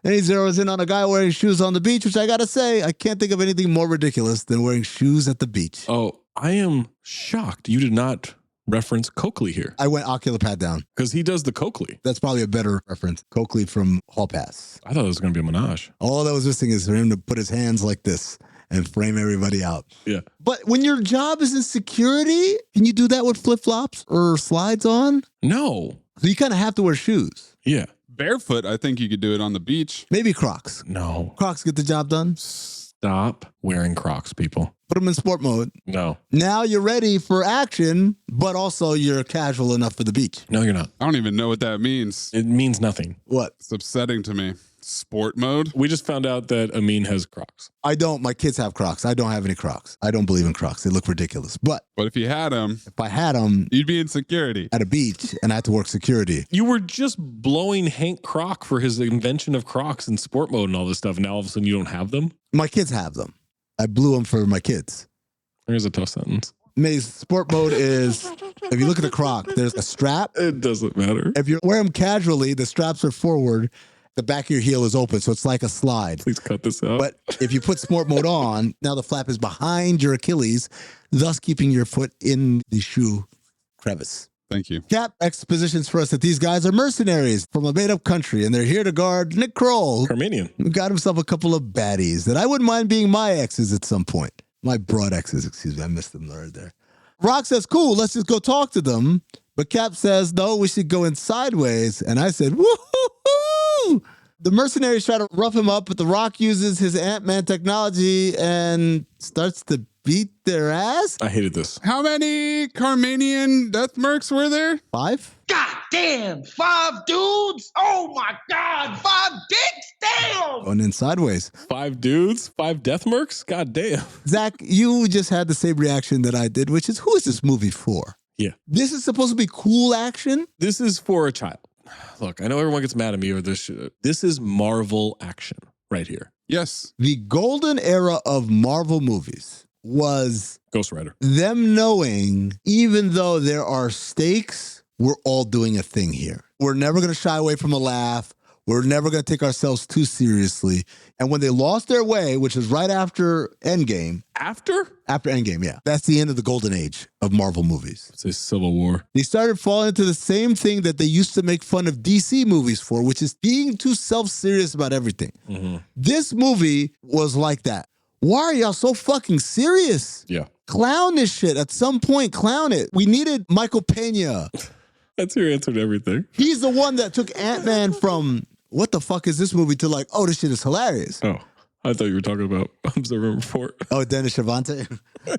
Then he zeroes in on a guy wearing shoes on the beach, which I got to say, I can't think of anything more ridiculous than wearing shoes at the beach. Oh, I am shocked you did not reference Coakley here. I went ocular pat down. Because he does the Coakley. That's probably a better reference. Coakley from Hall Pass. I thought it was going to be a Minaj. All that was missing is for him to put his hands like this and frame everybody out. Yeah. But when your job is in security, can you do that with flip-flops or slides on? No. So you kind of have to wear shoes. Yeah. Barefoot, I think you could do it on the beach. Maybe Crocs. No. Crocs get the job done. Stop wearing Crocs, people. Put them in sport mode. No. Now you're ready for action, but also you're casual enough for the beach. No, you're not. I don't even know what that means. It means nothing. What? It's upsetting to me. Sport mode? We just found out that Amin has Crocs. I don't. My kids have Crocs. I don't have any Crocs. I don't believe in Crocs. They look ridiculous. But if you had them, you'd be in security at a beach, and I had to work security. You were just blowing Hank Croc for his invention of Crocs and sport mode and all this stuff. And now all of a sudden you don't have them? My kids have them. I blew them for my kids. Here's a tough sentence. May's sport mode is, if you look at the Croc, there's a strap. It doesn't matter. If you wear them casually, the straps are forward. The back of your heel is open, so it's like a slide. Please cut this out. But if you put sport mode on, now the flap is behind your Achilles, thus keeping your foot in the shoe crevice. Thank you. Cap expositions for us that these guys are mercenaries from a made-up country, and they're here to guard Nick Kroll, Armenian, who got himself a couple of baddies that I wouldn't mind being my exes at some point. My broad exes, excuse me. I missed them right there. Rock says, cool, let's just go talk to them. But Cap says, no, we should go in sideways. And I said, woo-hoo-hoo! The mercenaries try to rough him up, but The Rock uses his Ant-Man technology and starts to beat their ass. I hated this. How many Carmanian death mercs were there? 5? God damn, 5 dudes? Oh my God, 5 dicks? Damn! Going in sideways. 5 dudes? 5 death mercs? God damn. Zach, you just had the same reaction that I did, which is, who is this movie for? Yeah. This is supposed to be cool action? This is for a child. Look, I know everyone gets mad at me over this shit. This is Marvel action right here. Yes. The golden era of Marvel movies was Ghost Rider. Them knowing, even though there are stakes, we're all doing a thing here. We're never going to shy away from a laugh. We're never going to take ourselves too seriously. And when they lost their way, which is right after Endgame. After? After Endgame, yeah. That's the end of the golden age of Marvel movies. It's a Civil War. They started falling into the same thing that they used to make fun of DC movies for, which is being too self-serious about everything. Mm-hmm. This movie was like that. Why are y'all so fucking serious? Yeah. Clown this shit. At some point, clown it. We needed Michael Pena. That's your answer to everything. He's the one that took Ant-Man from, what the fuck is this movie, to like, oh, this shit is hilarious. Oh, I thought you were talking about Observer Report. Oh, Dennis Shavante?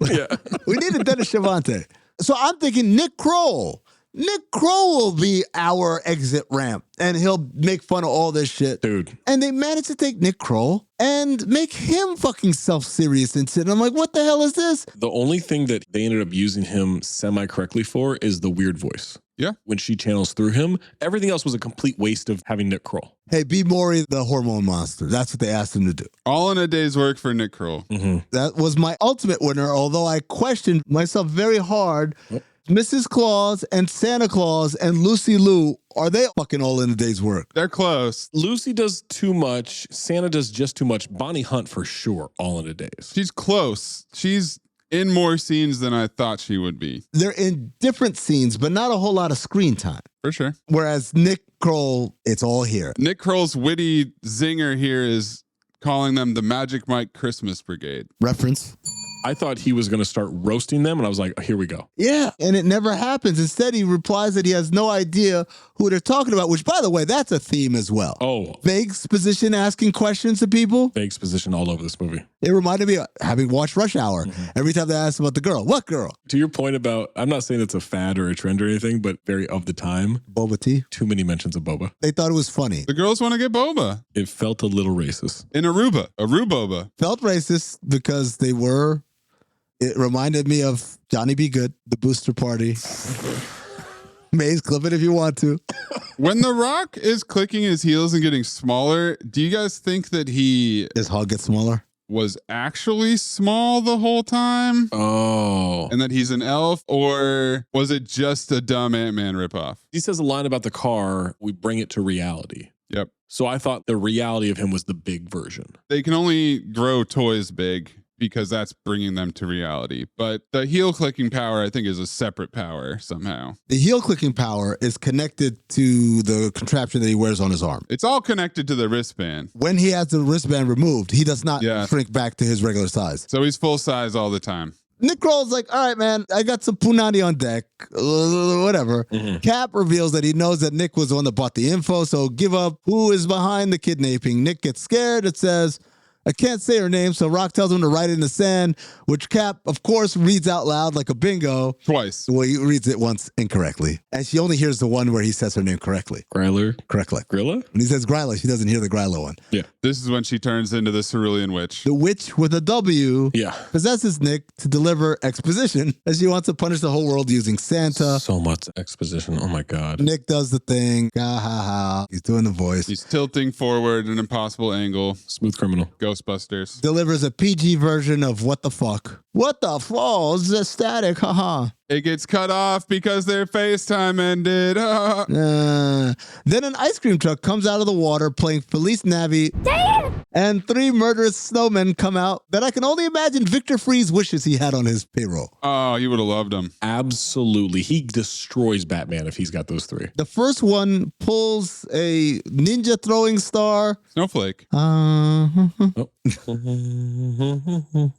Yeah. We needed Dennis Shavante. So I'm thinking Nick Kroll. Nick Kroll will be our exit ramp, and he'll make fun of all this shit. Dude. And they managed to take Nick Kroll and make him fucking self-serious and shit. And I'm like, what the hell is this? The only thing that they ended up using him semi-correctly for is the weird voice. Yeah. When she channels through him, everything else was a complete waste of having Nick Kroll. Hey, be Maury the hormone monster. That's what they asked him to do. All in a day's work for Nick Kroll. Mm-hmm. That was my ultimate winner, although I questioned myself very hard. Mrs. Claus and Santa Claus and Lucy Liu, are they fucking all in a day's work? They're close. Lucy does too much. Santa does just too much. Bonnie Hunt for sure, all in a days. She's close. She's in more scenes than I thought she would be. They're in different scenes, but not a whole lot of screen time. For sure. Whereas Nick Kroll, it's all here. Nick Kroll's witty zinger here is calling them the Magic Mike Christmas Brigade. Reference. I thought he was going to start roasting them, and I was like, here we go. Yeah, and it never happens. Instead, he replies that he has no idea who they're talking about, which, by the way, that's a theme as well. Oh. Vague exposition, asking questions to people. Vague exposition all over this movie. It reminded me of having watched Rush Hour. Mm-hmm. Every time they asked about the girl, what girl? To your point about, I'm not saying it's a fad or a trend or anything, but very of the time. Boba tea? Too many mentions of boba. They thought it was funny. The girls want to get boba. It felt a little racist. In Aruba. Aruboba. Felt racist because they were... It reminded me of Johnny B. Good, the booster party. Maze, clip it if you want to. When The Rock is clicking his heels and getting smaller, do you guys think that his hog gets smaller? Was actually small the whole time? Oh. And that he's an elf? Or was it just a dumb Ant-Man ripoff? He says a line about the car, we bring it to reality. Yep. So I thought the reality of him was the big version. They can only grow toys big because that's bringing them to reality. But the heel clicking power, I think, is a separate power somehow. The heel clicking power is connected to the contraption that he wears on his arm. It's all connected to the wristband. When he has the wristband removed, he does not shrink back to his regular size. So he's full size all the time. Nick Kroll's like, all right, man, I got some punani on deck, whatever. Mm-hmm. Cap reveals that he knows that Nick was the one that bought the info, so give up who is behind the kidnapping. Nick gets scared. It says, I can't say her name, so Rock tells him to write it in the sand, which Cap, of course, reads out loud like a bingo. Twice. Well, he reads it once incorrectly. And she only hears the one where he says her name correctly. Gryler? Correctly. Grilla? When he says Gryla, she doesn't hear the Gryla one. Yeah. This is when she turns into the Cerulean Witch. The witch with a W possesses Nick to deliver exposition as she wants to punish the whole world using Santa. So much exposition. Oh my God. Nick does the thing. Ha ha ha. He's doing the voice. He's tilting forward an impossible angle. Smooth criminal. Ghostbusters. Delivers a PG version of What the Fuck. What the fuck? It's just static. Haha. It gets cut off because their FaceTime ended. Then an ice cream truck comes out of the water playing Felice Navi. And 3 murderous snowmen come out that I can only imagine Victor Freeze wishes he had on his payroll. Oh, you would have loved him. Absolutely. He destroys Batman if he's got those 3. The first one pulls a ninja throwing star. Snowflake.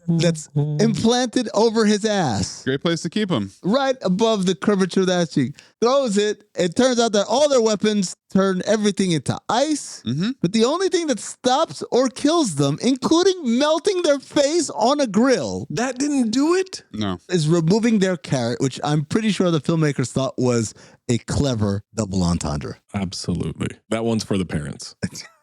That's implanted over his ass. Great place to keep him. Right above the curvature of that cheek. Throws it. It turns out that all their weapons turn everything into ice. But the only thing that stops or kills them, including melting their face on a grill, that didn't do it? No. Is removing their carrot, which I'm pretty sure the filmmakers thought was a clever double entendre. Absolutely. That one's for the parents.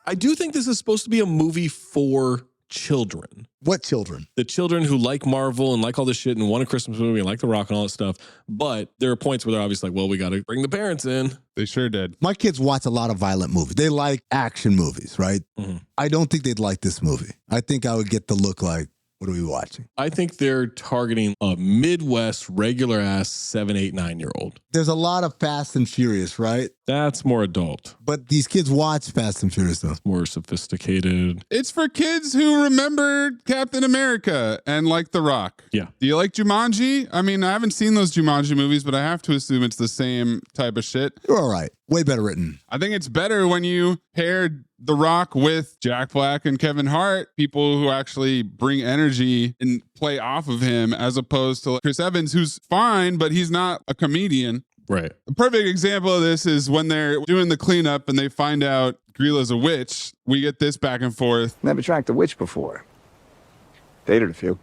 I do think this is supposed to be a movie for children. What children? The children who like Marvel and like all this shit and want a Christmas movie and like The Rock and all that stuff. But there are points where they're obviously like, well, we got to bring the parents in. They sure did. My kids watch a lot of violent movies. They like action movies, right? Mm-hmm. I don't think they'd like this movie. I think I would get the look like, what are we watching? I think they're targeting a Midwest regular ass 7, 8, 9-year-old. There's a lot of Fast and Furious, right? That's more adult. But these kids watch Fast and Furious, though. More sophisticated. It's for kids who remember Captain America and like The Rock. Yeah. Do you like Jumanji? I mean, I haven't seen those Jumanji movies, but I have to assume it's the same type of shit. You're all right. Way better written. I think it's better when you paired The Rock with Jack Black and Kevin Hart, people who actually bring energy and play off of him, as opposed to Chris Evans, who's fine, but he's not a comedian. Right. A perfect example of this is when they're doing the cleanup and they find out Grila's a witch. We get this back and forth. Never tracked a witch before. Dated a few.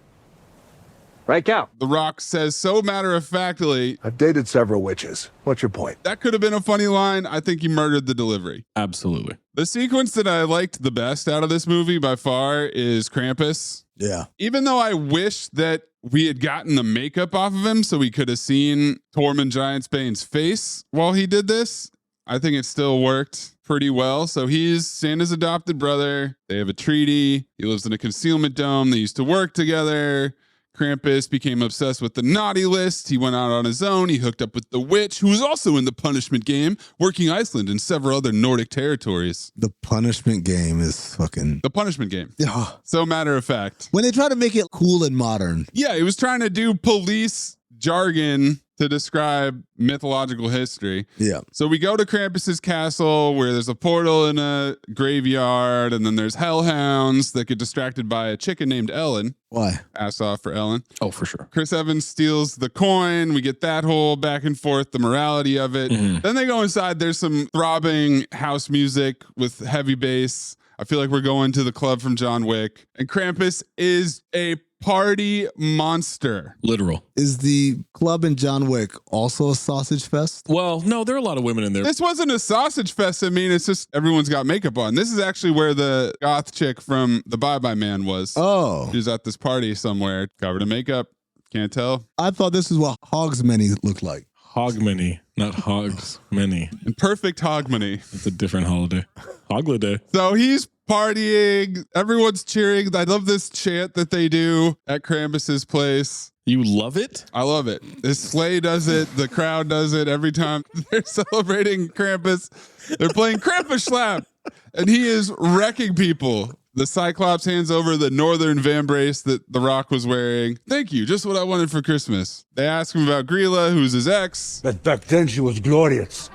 Right, Cal? The Rock says so matter-of-factly, I've dated several witches. What's your point? that could have been a funny line. I think he murdered the delivery. Absolutely. The sequence that I liked the best out of this movie by far is Krampus. Yeah. Even though I wish that we had gotten the makeup off of him so we could have seen Tormund Giantsbane's face while he did this, I think it still worked pretty well. So he's Santa's adopted brother. They have a treaty. He lives in a concealment dome. They used to work together. Krampus became obsessed with the naughty list. He went out on his own. He hooked up with the witch, who was also in the Punishment Game, working Iceland and several other Nordic territories. The Punishment Game is fucking... The Punishment Game. Yeah. So matter of fact. When they try to make it cool and modern. Yeah, he was trying to do police jargon to describe mythological history. Yeah. So we go to Krampus's castle where there's a portal in a graveyard, and then there's hellhounds that get distracted by a chicken named Ellen. Why? Ass off for Ellen. Oh, for sure. Chris Evans steals the coin. We get that whole back and forth, the morality of it. Then they go inside. There's some throbbing house music with heavy bass. I feel like we're going to the club from John Wick. And Krampus is a party monster. Literal. Is the club in John Wick also a sausage fest? Well, no, there are a lot of women in there. This wasn't a sausage fest. I mean, it's just everyone's got makeup on. This is actually where the goth chick from the Bye Bye Man was. Oh. She was at this party somewhere, covered in makeup. Can't tell. I thought this is what Hogsmany looked like. Hogmanay, not Hogs Many. And perfect Hogmanay. It's a different holiday. Holiday. So he's partying. Everyone's cheering. I love this chant that they do at Krampus's place. You love it? I love it. This sleigh does it. The crowd does it every time they're celebrating Krampus. They're playing Krampus Slap, and he is wrecking people. The Cyclops hands over the northern vambrace that The Rock was wearing. Thank you. Just what I wanted for Christmas. They ask him about Grilla, who's his ex. But back then she was glorious.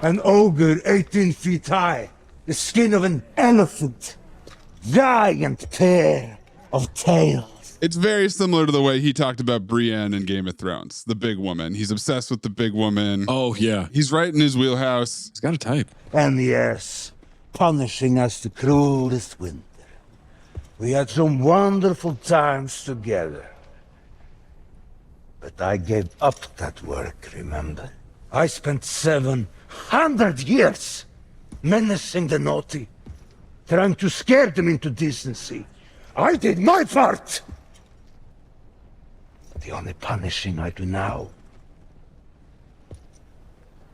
An ogre 18 feet high. The skin of an elephant. Giant pair of tails. It's very similar to the way he talked about Brienne in Game of Thrones, the big woman. He's obsessed with the big woman. Oh, yeah. He's right in his wheelhouse. He's got a type. And yes, punishing us the cruelest winter. We had some wonderful times together. But I gave up that work, remember? I spent 700 years menacing the naughty, trying to scare them into decency. I did my part. The only punishing I do now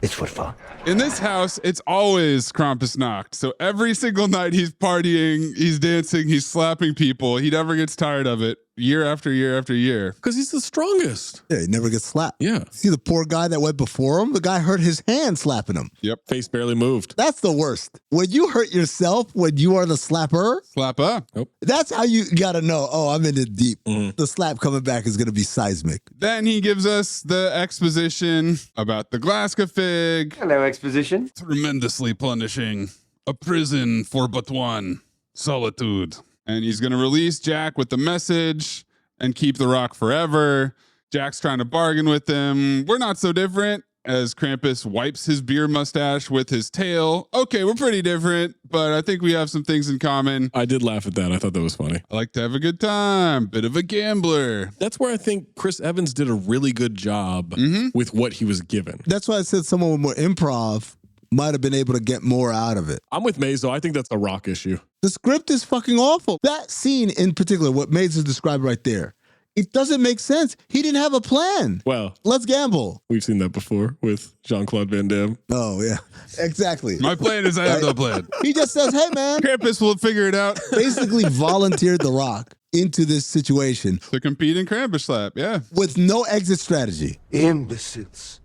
is for fun. In this house, it's always Krampus knocked. So every single night he's partying, he's dancing, he's slapping people. He never gets tired of it year after year after year. Because he's the strongest. Yeah, he never gets slapped. Yeah. See the poor guy that went before him? The guy hurt his hand slapping him. Yep. Face barely moved. That's the worst. When you hurt yourself, when you are the slapper. Slapper. Nope. That's how you got to know, oh, I'm in it deep. The slap coming back is going to be seismic. Then he gives us the exposition about the Glasgow fig. Hello, exposition. Tremendously punishing. A prison for but one. Solitude. And he's going to release Jack with the message and keep the rock forever. Jack's trying to bargain with him. We're not so different, as Krampus wipes his beer mustache with his tail. Okay, we're pretty different, but I think we have some things in common. I did laugh at that. I thought that was funny. I like to have a good time. Bit of a gambler. That's where I think Chris Evans did a really good job with what he was given. That's why I said someone with more improv might have been able to get more out of it. I'm with Mayes, though. I think that's a rock issue. The script is fucking awful. That scene in particular, what Mayes has described right there, it doesn't make sense. He didn't have a plan. Well, let's gamble. We've seen that before with Jean-Claude Van Damme. Oh, yeah. Exactly. My plan is I have no plan. He just says, hey, man. Krampus will figure it out. Basically volunteered The Rock into this situation. To compete in Krampus slap, yeah. With no exit strategy. Imbeciles.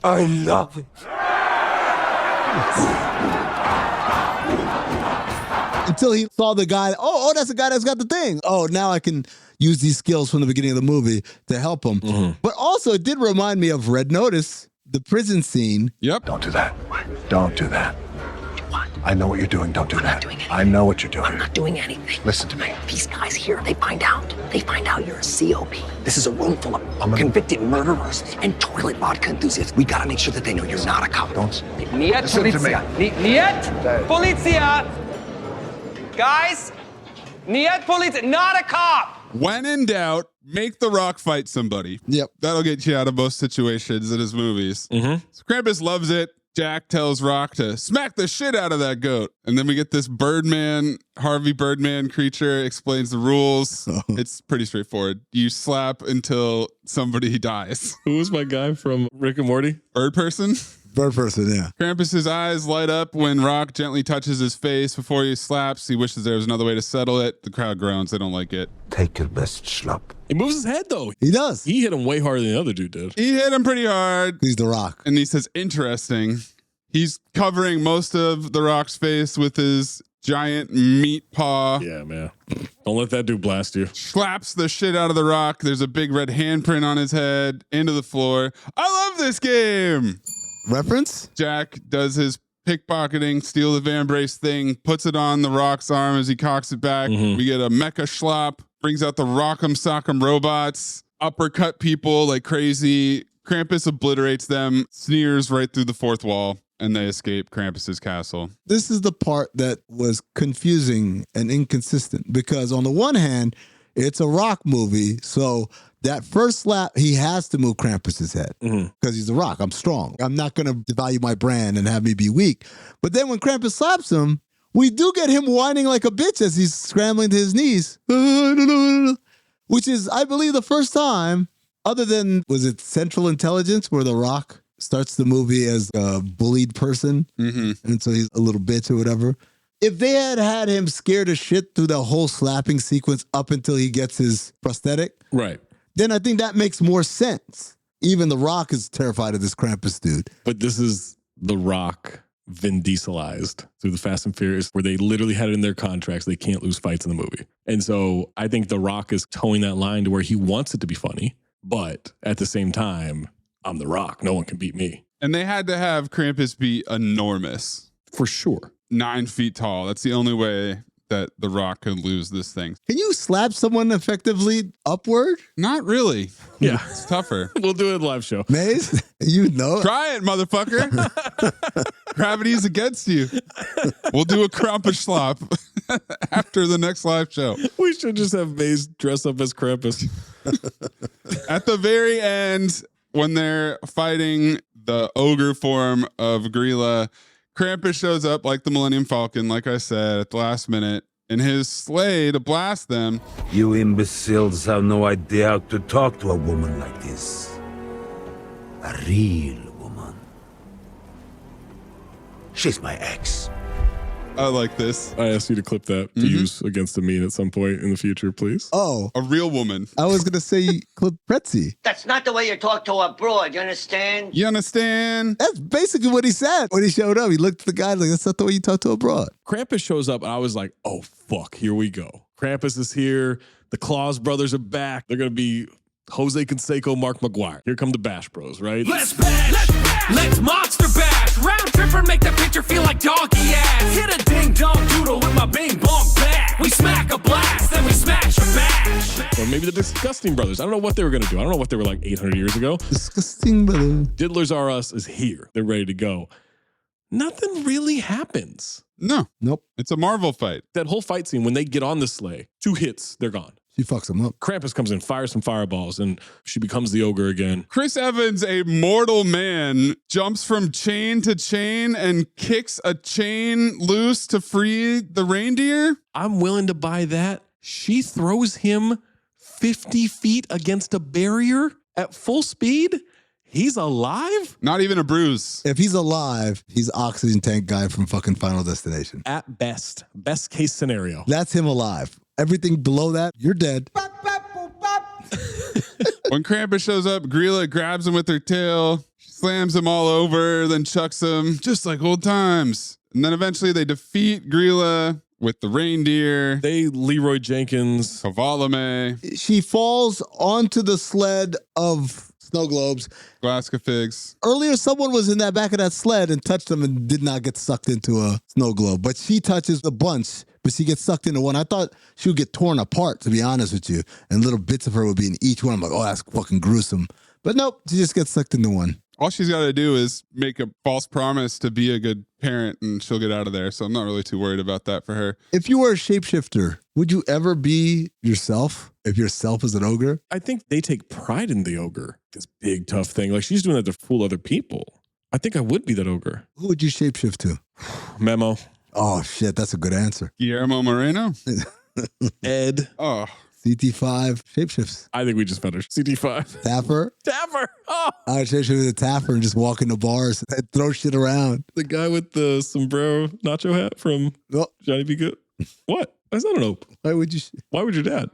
I love it. Until he saw the guy, oh, that's the guy that's got the thing. Oh, now I can use these skills from the beginning of the movie to help him. But also, it did remind me of Red Notice, the prison scene. Yep. Don't do that. Don't do that. What? I know what you're doing. Don't do that. I know what you're doing. I'm not doing anything. Listen to me. These guys here, they find out you're a COP. This is a room full of convicted murderers and toilet vodka enthusiasts. We gotta make sure that they know you're not a cop. Don't. Niet Listen to me. politia. Niet politia. Guys, niet politia. Not a cop. When in doubt, make The Rock fight somebody. Yep. That'll get you out of most situations in his movies. So Krampus loves it. Jack tells Rock to smack the shit out of that goat. And then we get this Birdman, Harvey Birdman creature, explains the rules. It's pretty straightforward. You slap until somebody dies. Who was my guy from Rick and Morty? Bird person? Bird person, yeah. Krampus's eyes light up when Rock gently touches his face before he slaps. He wishes there was another way to settle it. The crowd groans. They don't like it. Take your best schlub. He moves his head, though. He does. He hit him way harder than the other dude did. He hit him pretty hard. He's The Rock. And he says, interesting. He's covering most of The Rock's face with his giant meat paw. Yeah, man. Don't let that dude blast you. Slaps the shit out of The Rock. There's a big red handprint on his head into the floor. I love this game. Reference? Jack does his pickpocketing, steal the Van Brace thing, puts it on The Rock's arm as he cocks it back. We get a mecha schlop, brings out the Rock'em Sock'em robots, uppercut people like crazy. Krampus obliterates them, sneers right through the fourth wall, and they escape Krampus's castle. This is the part that was confusing and inconsistent because on the one hand, it's a Rock movie, so that first slap, he has to move Krampus's head because he's The Rock. I'm strong. I'm not going to devalue my brand and have me be weak. But then when Krampus slaps him, we do get him whining like a bitch as he's scrambling to his knees, which is, I believe, the first time, other than, was it Central Intelligence, where The Rock starts the movie as a bullied person, and so he's a little bitch or whatever. If they had had him scared as shit through the whole slapping sequence up until he gets his prosthetic, right, then I think that makes more sense. Even The Rock is terrified of this Krampus dude. But this is The Rock Vin Dieselized through the Fast and Furious, where they literally had it in their contracts they can't lose fights in the movie. And so I think The Rock is towing that line to where he wants it to be funny, but at the same time, I'm The Rock. No one can beat me. And they had to have Krampus be enormous. For sure. 9 feet tall. That's the only way that The Rock could lose this thing. Can you slap someone effectively upward? Not really. Yeah. It's tougher. We'll do it live show. Maze, you know. Try it, motherfucker. Gravity's against you. We'll do a Krampus slop. after the next live show. We should just have Mayes dress up as Krampus. At the very end, when they're fighting the ogre form of Grilla, Krampus shows up like the Millennium Falcon, like I said, at the last minute, in his sleigh to blast them. You imbeciles have no idea how to talk to a woman like this. A real woman. She's my ex. I like this. I asked you to clip that to use against Amin at some point in the future, please. Oh, a real woman. I was going to say clip Pretzi. That's not the way you talk to a broad, you understand? You understand? That's basically what he said when he showed up. He looked at the guy like, that's not the way you talk to a broad. Krampus shows up, and I was like, oh, fuck, here we go. Krampus is here. The Claus brothers are back. They're going to be Jose Canseco, Mark McGuire. Here come the Bash Bros, right? Let's bash, let's monster bash. Round trip and make the picture feel like donkey ass. Hit a ding dong doodle with my bing bong bat. We smack a blast, then we smash a bash. Or maybe the Disgusting Brothers. I don't know what they were going to do. I don't know what they were like 800 years ago. Disgusting Brothers. Diddlers R Us is here. They're ready to go. Nothing really happens. No. Nope. It's a Marvel fight. That whole fight scene, when they get on the sleigh, 2 hits, they're gone. She fucks him up. Krampus comes in, fires some fireballs, and she becomes the ogre again. Chris Evans, a mortal man, jumps from chain to chain and kicks a chain loose to free the reindeer. I'm willing to buy that. She throws him 50 feet against a barrier at full speed. He's alive? Not even a bruise. If he's alive, he's oxygen tank guy from fucking Final Destination. At best. Best case scenario. That's him alive. Everything below that, you're dead. When Krampus shows up, Grilla grabs him with her tail, slams him all over, then chucks him, just like old times. And then eventually they defeat Grilla with the reindeer. They Leroy Jenkins. Kavalame. She falls onto the sled of snow globes. Glasgow figs. Earlier, someone was in that back of that sled and touched them and did not get sucked into a snow globe. But she touches a bunch, but she gets sucked into one. I thought she would get torn apart, to be honest with you, and little bits of her would be in each one. I'm like, oh, that's fucking gruesome. But nope, she just gets sucked into one. All she's got to do is make a false promise to be a good parent and she'll get out of there. So I'm not really too worried about that for her. If you were a shapeshifter, would you ever be yourself if yourself is an ogre? I think they take pride in the ogre. This big, tough thing. Like, she's doing that to fool other people. I think I would be that ogre. Who would you shapeshift to? Memo. Oh, shit. That's a good answer. Guillermo Moreno? Ed. Oh. CT5 shapeshifts. I think we just met her. CT5. Taffer? Taffer. Oh. I would shapeshift with a Taffer and just walk into bars and throw shit around. The guy with the sombrero nacho hat from Johnny B. Good. What? That's not an ope. Why would you? Why would your dad?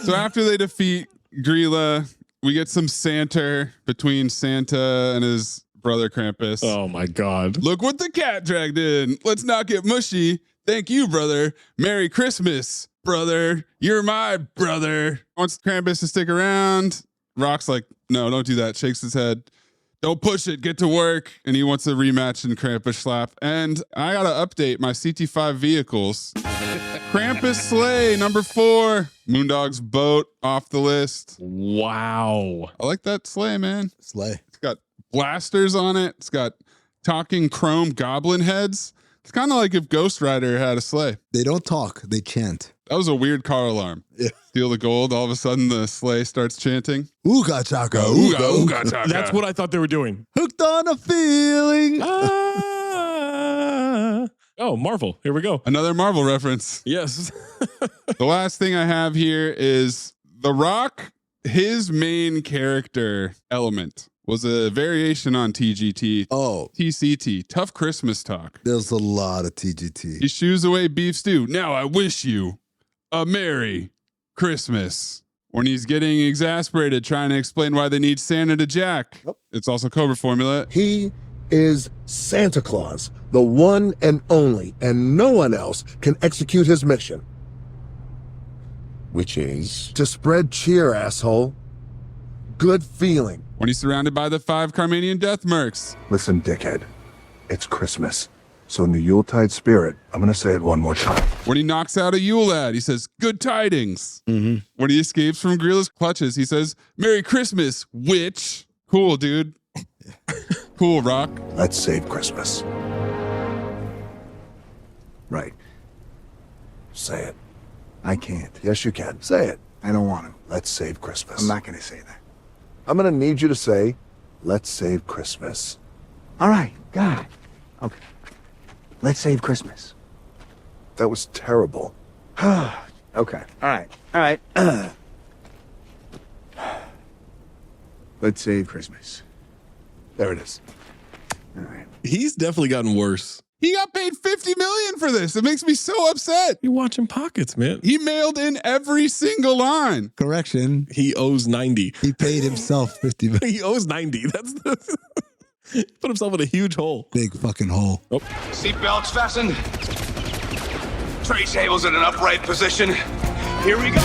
So after they defeat Grilla, we get some Santa between Santa and his brother Krampus. Oh my God. Look what the cat dragged in. Let's not get mushy. Thank you, brother. Merry Christmas, brother. You're my brother. Wants Krampus to stick around. Rock's like, no, don't do that. Shakes his head. Don't push it. Get to work. And he wants a rematch in Krampus slap. And I got to update my CT5 vehicles. Krampus sleigh, number 4. Moondog's boat off the list. Wow. I like that sleigh, man. Sleigh. It's got blasters on it. It's got talking chrome goblin heads. It's kind of like if Ghost Rider had a sleigh. They don't talk. They chant. That was a weird car alarm. Yeah. Steal the gold. All of a sudden, the sleigh starts chanting. Ooga chaka, ooga, ooga chaka. That's what I thought they were doing. Hooked on a feeling. Oh, Marvel. Here we go. Another Marvel reference. Yes. The last thing I have here is The Rock. His main character element was a variation on TGT. Oh. TCT. Tough Christmas Talk. There's a lot of TGT. He shoos away beef stew. Now I wish you a Merry Christmas. When he's getting exasperated trying to explain why they need Santa to Jack. Yep. It's also Cobra formula. He is Santa Claus, the one and only, and no one else can execute his mission. Which is? To spread cheer, asshole. Good feeling. When he's surrounded by the 5 Carmanian death mercs. Listen, dickhead. It's Christmas. So in the Yuletide spirit, I'm going to say it one more time. When he knocks out a Yule lad, he says, good tidings. Mm-hmm. When he escapes from Grilla's clutches, he says, Merry Christmas, witch. Cool, dude. Cool, Rock. Let's save Christmas. Right. Say it. I can't. Yes, you can. Say it. I don't want to. Let's save Christmas. I'm not going to say that. I'm going to need you to say, let's save Christmas. All right, God. Okay. Let's save Christmas. That was terrible. Okay. All right. Let's save Christmas. There it is. All right. He's definitely gotten worse. He got paid $50 million for this. It makes me so upset. You're watching pockets, man. He mailed in every single line. Correction. He owes 90. He paid himself $50 million. He owes 90. That's the put himself in a huge hole. Big fucking hole. Oh. Seatbelts fastened. Tray tables in an upright position. Here we go.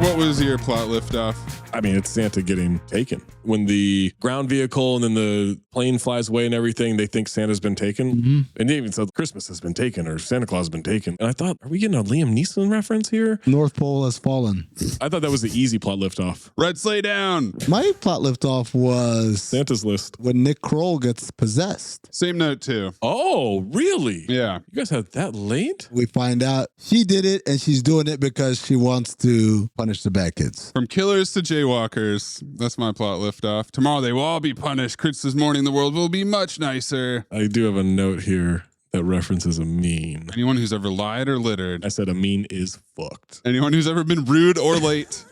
What was your plot liftoff? I mean, it's Santa getting taken. When the ground vehicle and then the plane flies away and everything, they think Santa's been taken. Mm-hmm. And they even said Christmas has been taken or Santa Claus has been taken. And I thought, are we getting a Liam Neeson reference here? North Pole has fallen. I thought that was the easy plot liftoff. Red sleigh down. My plot liftoff was Santa's list. When Nick Kroll gets possessed. Same note too. Oh, really? Yeah. You guys had that late? We find out she did it and she's doing it because she wants to punish the bad kids. From killers to jaywalkers. That's my plot liftoff. Tomorrow they will all be punished. Christmas morning the world will be much nicer. I do have a note here that references Amin. Anyone who's ever lied or littered. I said Amin is fucked. Anyone who's ever been rude or late.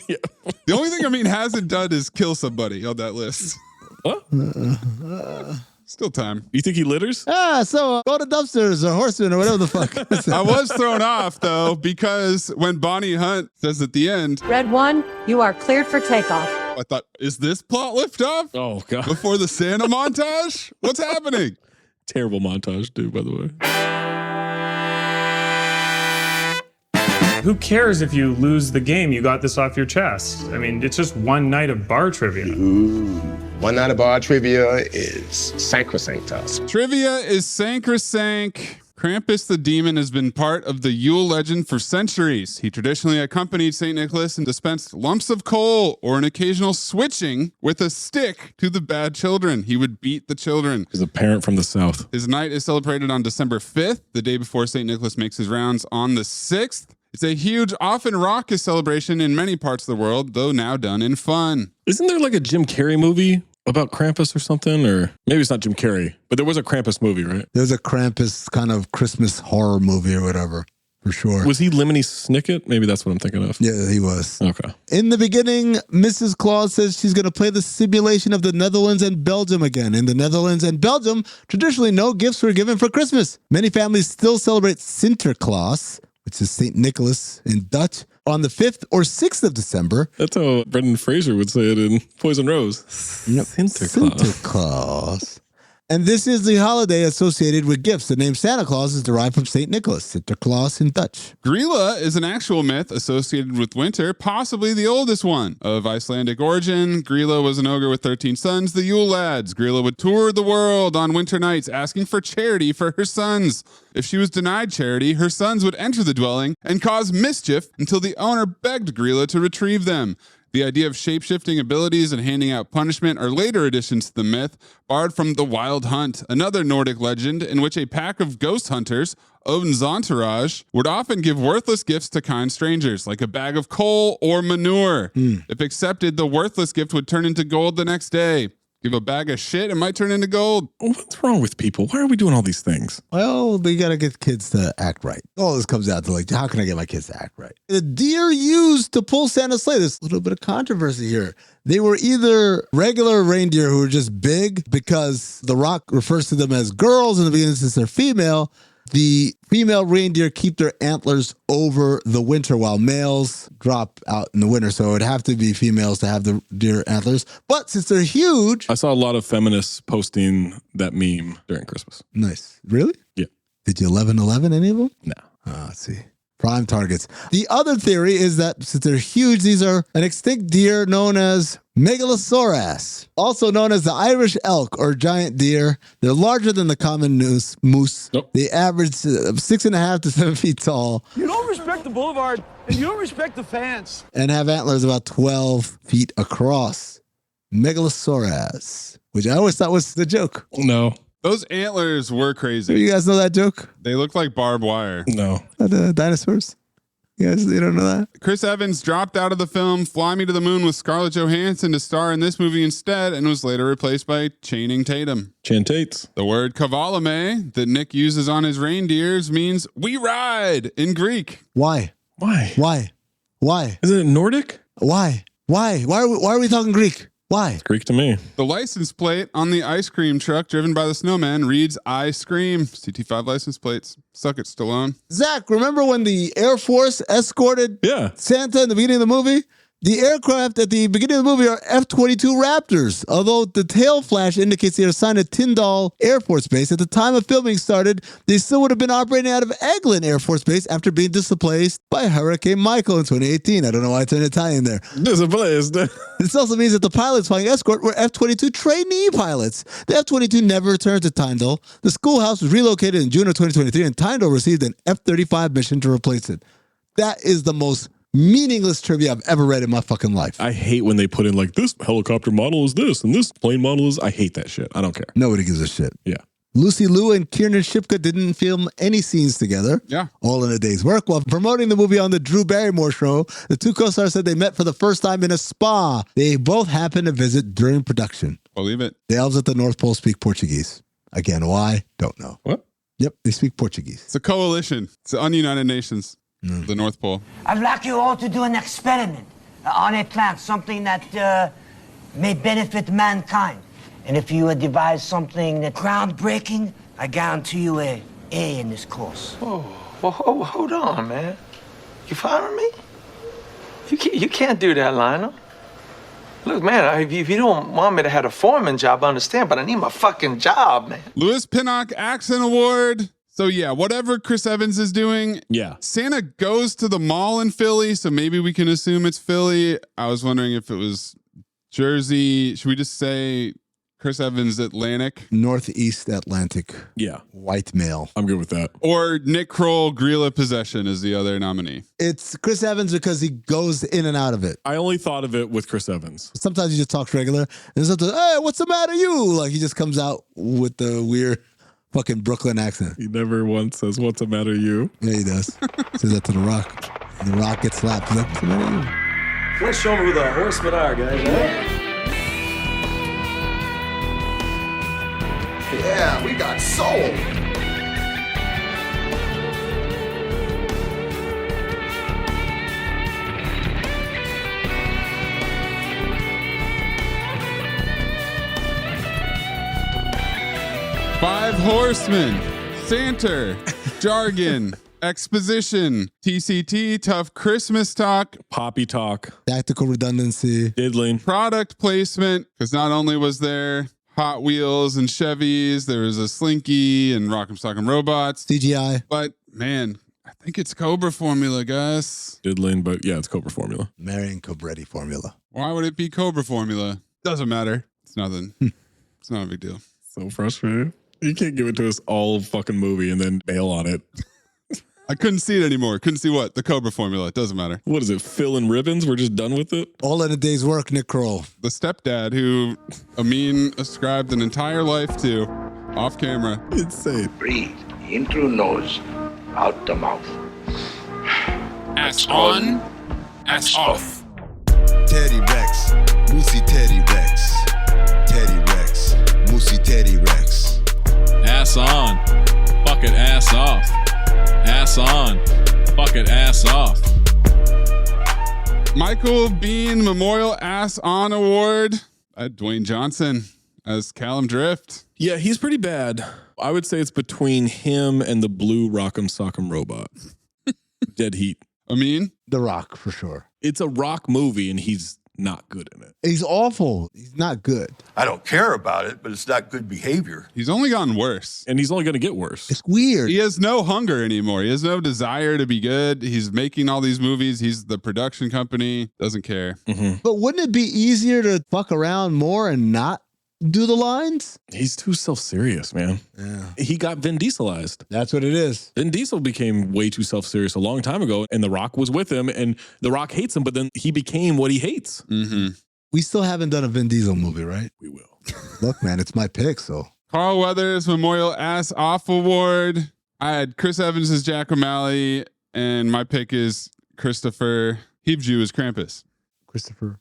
Yeah. The only thing Amin hasn't done is kill somebody on that list. What? Still time. You think he litters? So go to dumpsters or horsemen or whatever the fuck. I was thrown off though, because when Bonnie Hunt says at the end, Red 1, you are cleared for takeoff. I thought, is this plot liftoff? Oh, God. Before the Santa montage? What's happening? Terrible montage, dude, by the way. Who cares if you lose the game? You got this off your chest. I mean, it's just one night of bar trivia. Ooh. One night of bar trivia is sacrosanct to us. Trivia is sacrosanct. Krampus the demon has been part of the Yule legend for centuries. He traditionally accompanied St. Nicholas and dispensed lumps of coal or an occasional switching with a stick to the bad children. He would beat the children. He's a parent from the South. His night is celebrated on December 5th, the day before St. Nicholas makes his rounds on the 6th. It's a huge, often raucous celebration in many parts of the world, though now done in fun. Isn't there like a Jim Carrey movie about Krampus or something? Or maybe it's not Jim Carrey, but there was a Krampus movie, right? There's a Krampus kind of Christmas horror movie or whatever, for sure. Was he Lemony Snicket? Maybe that's what I'm thinking of. Yeah, he was. Okay. In the beginning, Mrs. Claus says she's going to play the simulation of the Netherlands and Belgium again. In the Netherlands and Belgium, traditionally no gifts were given for Christmas. Many families still celebrate Sinterklaas, which is St. Nicholas in Dutch, on the 5th or 6th of December. That's how Brendan Fraser would say it in Poison Rose. Yep. Sinterklaas. And this is the holiday associated with gifts. The name Santa Claus is derived from St. Nicholas, Sinterklaas in Dutch. Grilla is an actual myth associated with winter, possibly the oldest one. Of Icelandic origin, Grilla was an ogre with 13 sons, the Yule Lads. Grilla would tour the world on winter nights asking for charity for her sons. If she was denied charity, her sons would enter the dwelling and cause mischief until the owner begged Grilla to retrieve them. The idea of shape-shifting abilities and handing out punishment are later additions to the myth, borrowed from the Wild Hunt, another Nordic legend in which a pack of ghost hunters, Odin's entourage, would often give worthless gifts to kind strangers, like a bag of coal or manure. If accepted, the worthless gift would turn into gold the next day. Give a bag of shit, it might turn into gold. What's wrong with people? Why are we doing all these things? Well, they got to get kids to act right. All this comes down to like, how can I get my kids to act right? The deer used to pull Santa's sleigh, there's a little bit of controversy here. They were either regular reindeer who were just big because The Rock refers to them as girls in the beginning since they're female. The female reindeer keep their antlers over the winter while males drop out in the winter. So it would have to be females to have the deer antlers. But since they're huge. I saw a lot of feminists posting that meme during Christmas. Nice. Really? Yeah. Did you 11 any of them? No. Let's see. Prime targets. The other theory is that since they're huge, these are an extinct deer known as Megalosaurus, also known as the Irish elk or giant deer. They're larger than the common moose. Nope. They average 6.5 to 7 feet tall You don't respect the boulevard, and you don't respect the fans. and have antlers about 12 feet across. Megalosaurus, which I always thought was the joke. No. Those antlers were crazy. You guys know that joke? They look like barbed wire. No. The dinosaurs? You guys, you don't know that? Chris Evans dropped out of the film Fly Me to the Moon with Scarlett Johansson to star in this movie instead and was later replaced by Channing Tatum. Chantates. The word kavalame that Nick uses on his reindeers means we ride in Greek. Why? Why? Why? Why? Isn't it Nordic? Why? Why? Why are we talking Greek? Why? It's Greek to me. The license plate on the ice cream truck driven by the snowman reads I Scream. CT5 license plates. Suck it, Stallone. Zach, remember when the Air Force escorted Santa in the beginning of the movie? The aircraft at the beginning of the movie are F-22 Raptors, although the tail flash indicates they are assigned to Tyndall Air Force Base. At the time of filming started, they still would have been operating out of Eglin Air Force Base after being displaced by Hurricane Michael in 2018. I don't know why I turned Italian there. Displaced. This also means that the pilots flying escort were F-22 trainee pilots. The F-22 never returned to Tyndall. The schoolhouse was relocated in June of 2023, and Tyndall received an F-35 mission to replace it. That is the most meaningless trivia I've ever read in my fucking life. I hate when they put in like this helicopter model is this and this plane model is. I hate that shit. I don't care. Nobody gives a shit. Yeah. Lucy Liu and Kiernan Shipka didn't film any scenes together. Yeah. All in a day's work. While promoting the movie on the Drew Barrymore show, the two co-stars said they met for the first time in a spa. They both happened to visit during production. Believe it. The elves at the North Pole speak Portuguese. Again, why? Don't know. What? Yep, they speak Portuguese. It's a coalition. It's the ununited nations. The North Pole. I'd like you all to do an experiment on a plant, something that may benefit mankind. And if you devise something that's groundbreaking, I guarantee you a A in this course. Oh, well, hold on, man. You following me? You can't do that, Lionel. Look, man, if you don't want me to have a foreman job, I understand, but I need my fucking job, man. Louis Pinnock Accent Award. So yeah, whatever Chris Evans is doing, yeah. Santa goes to the mall in Philly, so maybe we can assume it's Philly. I was wondering if it was Jersey. Should we just say Chris Evans Atlantic? Northeast Atlantic. Yeah. White male. I'm good with that. Or Nick Kroll, Grilla Possession is the other nominee. It's Chris Evans because he goes in and out of it. I only thought of it with Chris Evans. Sometimes he just talks regular. And sometimes, hey, what's the matter, you? Like he just comes out with the weird fucking Brooklyn accent. He never once says, what's the matter, you? Yeah, he does. Says that to The Rock. And The Rock gets slapped. He's like, what's the matter, you? Let's show them who the horsemen are, guys. Yeah, we got soul. Five Horsemen, Santa, Jargon, Exposition, TCT, Tough Christmas Talk, Poppy Talk, Tactical Redundancy, Diddling, Product Placement, because not only was there Hot Wheels and Chevys, there was a Slinky and Rock'em Sock'em Robots. CGI. But man, I think it's Cobra Formula, Gus. Diddling, but yeah, it's Cobra Formula. Marion Cobretti Formula. Why would it be Cobra Formula? Doesn't matter. It's nothing. It's not a big deal. So frustrating. You can't give it to us all fucking movie and then bail on it. I couldn't see it anymore. Couldn't see what? The Cobra Formula. It doesn't matter. What is it? Fill in ribbons? We're just done with it? All in a day's work, Nick Kroll. The stepdad who Amin ascribed an entire life to off camera. Insane. Breathe in through nose, out the mouth. Ass on, ass off. Teddy Rex, Moosey Teddy Rex. Teddy Rex, Moosey Teddy Rex. Ass on, fuck it, ass off. Ass on, fuck it, ass off. Michael Bean Memorial Ass On Award at Dwayne Johnson as Callum Drift. Yeah, he's pretty bad. I would say it's between him and the blue Rock'em Sock'em Robot. Dead Heat. Amin? The Rock, for sure. It's a rock movie, and he's not good in it. He's awful. He's not good. I don't care about it, but it's not good behavior. He's only gotten worse. And he's only going to get worse. It's weird. He has no hunger anymore. He has no desire to be good. He's making all these movies. He's the production company. Doesn't care. Mm-hmm. But wouldn't it be easier to fuck around more and not do the lines? He's too self-serious, man. Yeah. He got Vin Dieselized. That's what it is. Vin Diesel became way too self-serious a long time ago, and The Rock was with him, and The Rock hates him, but then he became what he hates. Mm-hmm. We still haven't done a Vin Diesel movie, right? We will. Look, man, it's my pick, so. Carl Weathers Memorial Ass Off Award. I had Chris Evans as Jack O'Malley, and my pick is Christopher Heebju as Krampus. Christopher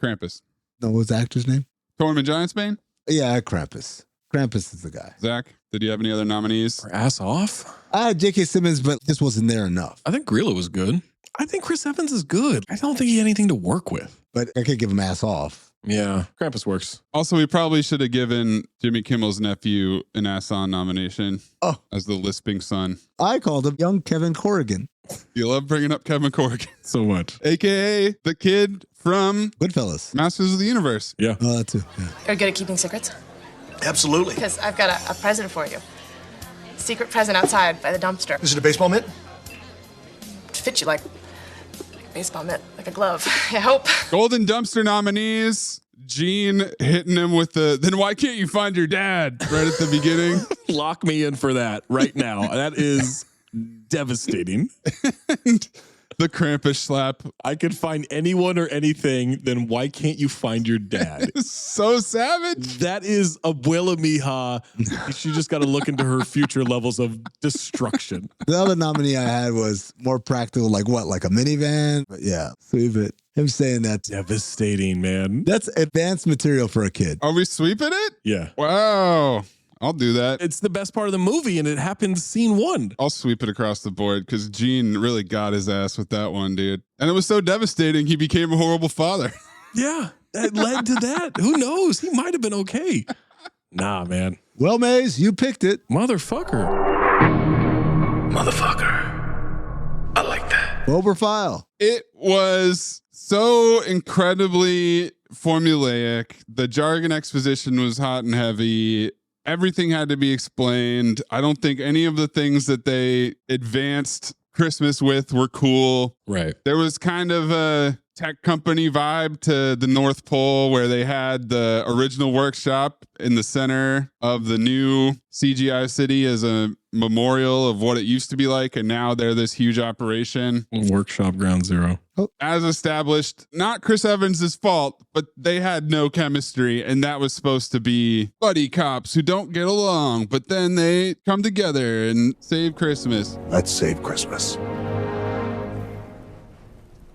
Krampus. No, what's the actor's name? Tormund Giantsbane? Yeah, Krampus. Krampus is the guy. Zach, did you have any other nominees? For Ass Off? I had J.K. Simmons, but this wasn't there enough. I think Grillo was good. I think Chris Evans is good. I don't think he had anything to work with. But I can't give him Ass Off. Yeah, Krampus works. Also, we probably should have given Jimmy Kimmel's nephew an Ass-On nomination as the lisping son. I called him young Kevin Corrigan. You love bringing up Kevin Corrigan. So much. AKA the kid from Goodfellas. Masters of the Universe. Yeah. Oh, that too. Yeah. You're good at keeping secrets? Absolutely. Because I've got a present for you. Secret present outside by the dumpster. Is it a baseball mitt? To fit you like a baseball mitt, like a glove. I hope. Golden Dumpster nominees. Gene hitting him with then why can't you find your dad right at the beginning? Lock me in for that right now. That is devastating. And the Krampus slap. I could find anyone or anything, then why can't you find your dad? So savage. That is Abuela Mija. She just got to look into her future levels of destruction. The other nominee I had was more practical, like what, like a minivan? But yeah, sweep it. Him saying that. Devastating, man. That's advanced material for a kid. Are we sweeping it? Yeah. Wow. I'll do that. It's the best part of the movie, and it happens scene one. I'll sweep it across the board because Gene really got his ass with that one, dude. And it was so devastating, he became a horrible father. Yeah, that led to that. Who knows? He might have been okay. Nah, man. Well, Mays, you picked it. Motherfucker. I like that. Bober File. It was so incredibly formulaic. The jargon exposition was hot and heavy. Everything had to be explained. I don't think any of the things that they advanced Christmas with were cool. Right. There was kind of a tech company vibe to the North Pole where they had the original workshop in the center of the new CGI city as a memorial of what it used to be like. And now they're this huge operation. Workshop Ground Zero. As established, not Chris Evans' fault, but they had no chemistry. And that was supposed to be buddy cops who don't get along, but then they come together and save Christmas. Let's save Christmas.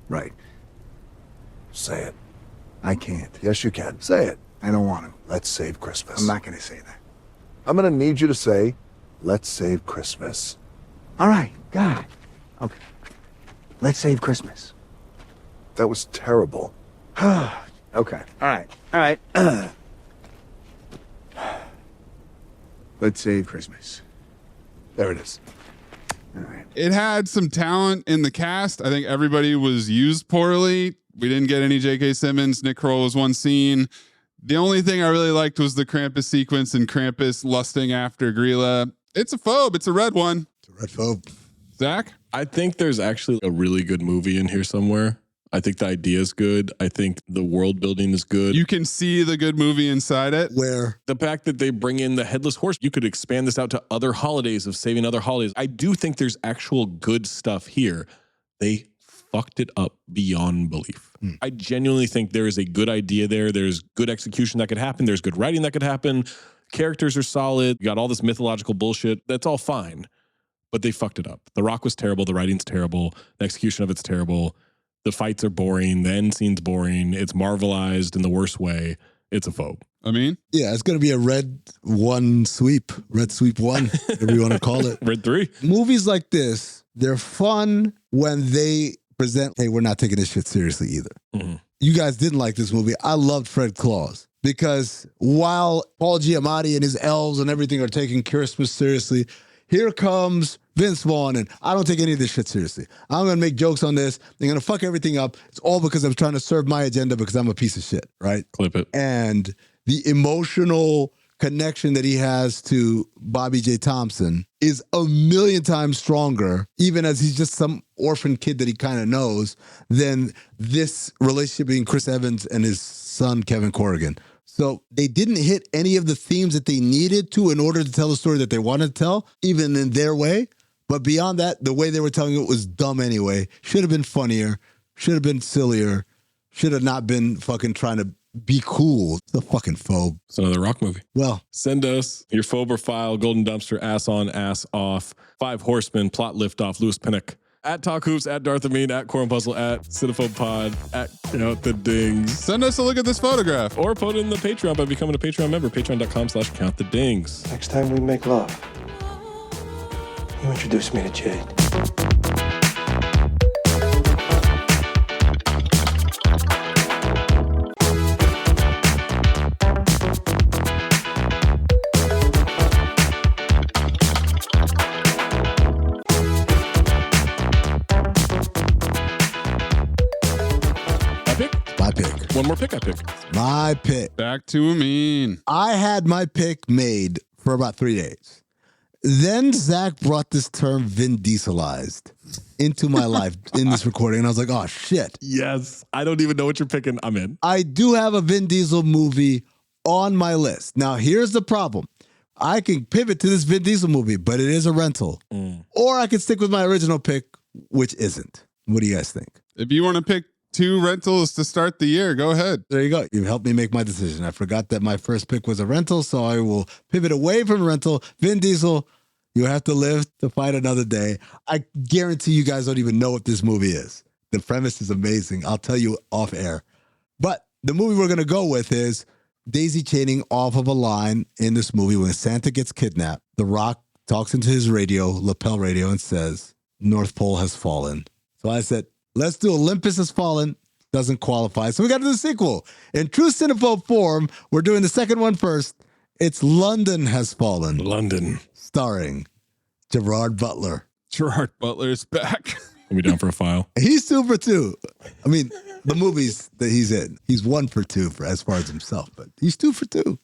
Right. Say it. I can't. Yes, you can. Say it. I don't want to. Let's save Christmas. I'm not going to say that. I'm going to need you to say, let's save Christmas. All right, God. Okay. Let's save Christmas. That was terrible. Okay. All right. Let's save Christmas. There it is. All right. It had some talent in the cast. I think everybody was used poorly. We didn't get any J.K. Simmons. Nick Kroll was one scene. The only thing I really liked was the Krampus sequence and Krampus lusting after Grilla. It's a phobe. It's a red one. It's a red phobe. Zach? I think there's actually a really good movie in here somewhere. I think the idea is good. I think the world building is good. You can see the good movie inside it. Where? The fact that they bring in the headless horse, you could expand this out to other holidays of saving other holidays. I do think there's actual good stuff here. They fucked it up beyond belief. I genuinely think there is a good idea there. There's good execution that could happen. There's good writing that could happen. Characters are solid. You got all this mythological bullshit. That's all fine. But they fucked it up. The Rock was terrible. The writing's terrible. The execution of it's terrible. The fights are boring. The end scene's boring. It's marvelized in the worst way. It's a phobe. I mean? Yeah, it's going to be a red sweep one, whatever you want to call it. Red 3. Movies like this, they're fun when they present, hey, we're not taking this shit seriously either. Mm-hmm. You guys didn't like this movie. I loved Fred Claus because while Paul Giamatti and his elves and everything are taking Christmas seriously, here comes Vince Vaughn, and I don't take any of this shit seriously. I'm going to make jokes on this. They're going to fuck everything up. It's all because I'm trying to serve my agenda because I'm a piece of shit, right? Clip it. And the emotional connection that he has to Bobby J. Thompson is a million times stronger, even as he's just some orphan kid that he kind of knows, than this relationship between Chris Evans and his son, Kevin Corrigan. So they didn't hit any of the themes that they needed to in order to tell the story that they wanted to tell, even in their way. But beyond that, the way they were telling it was dumb anyway. Should have been funnier. Should have been sillier. Should have not been fucking trying to be cool. It's a fucking phobe. It's another Rock movie. Well, send us your phobe or file, Golden Dumpster, ass on, ass off, 5 Horsemen, plot liftoff, Louis Pinnock. At Talk Hoops, at Darth Amin, at Corn Puzzle, at Cinephobe Pod, at Count the Dings. Send us a look at this photograph. Or put it in the Patreon by becoming a Patreon member, patreon.com/countthedings. Next time we make love, you introduce me to Jade. One more pick I pick. My pick. Back to Amin. I had my pick made for about 3 days. Then Zach brought this term Vin Dieselized into my life in this recording. And I was like, oh, shit. Yes. I don't even know what you're picking. I'm in. I do have a Vin Diesel movie on my list. Now, here's the problem. I can pivot to this Vin Diesel movie, but it is a rental. Or I can stick with my original pick, which isn't. What do you guys think? If you want to pick 2 rentals to start the year, go ahead. There you go. You helped me make my decision. I forgot that my first pick was a rental, so I will pivot away from rental. Vin Diesel, you have to live to fight another day. I guarantee you guys don't even know what this movie is. The premise is amazing. I'll tell you off air. But the movie we're going to go with is daisy chaining off of a line in this movie. When Santa gets kidnapped, The Rock talks into his radio, lapel radio, and says, North Pole has fallen. So I said, let's do Olympus Has Fallen. Doesn't qualify. So we got to do the sequel. In true Cinephobe form, we're doing the second one first. It's London Has Fallen. London. Starring Gerard Butler. Gerard Butler is back. I'll be down for a file. He's 2 for 2. I mean, the movies that he's in, he's 1 for 2 for as far as himself, but he's 2 for 2.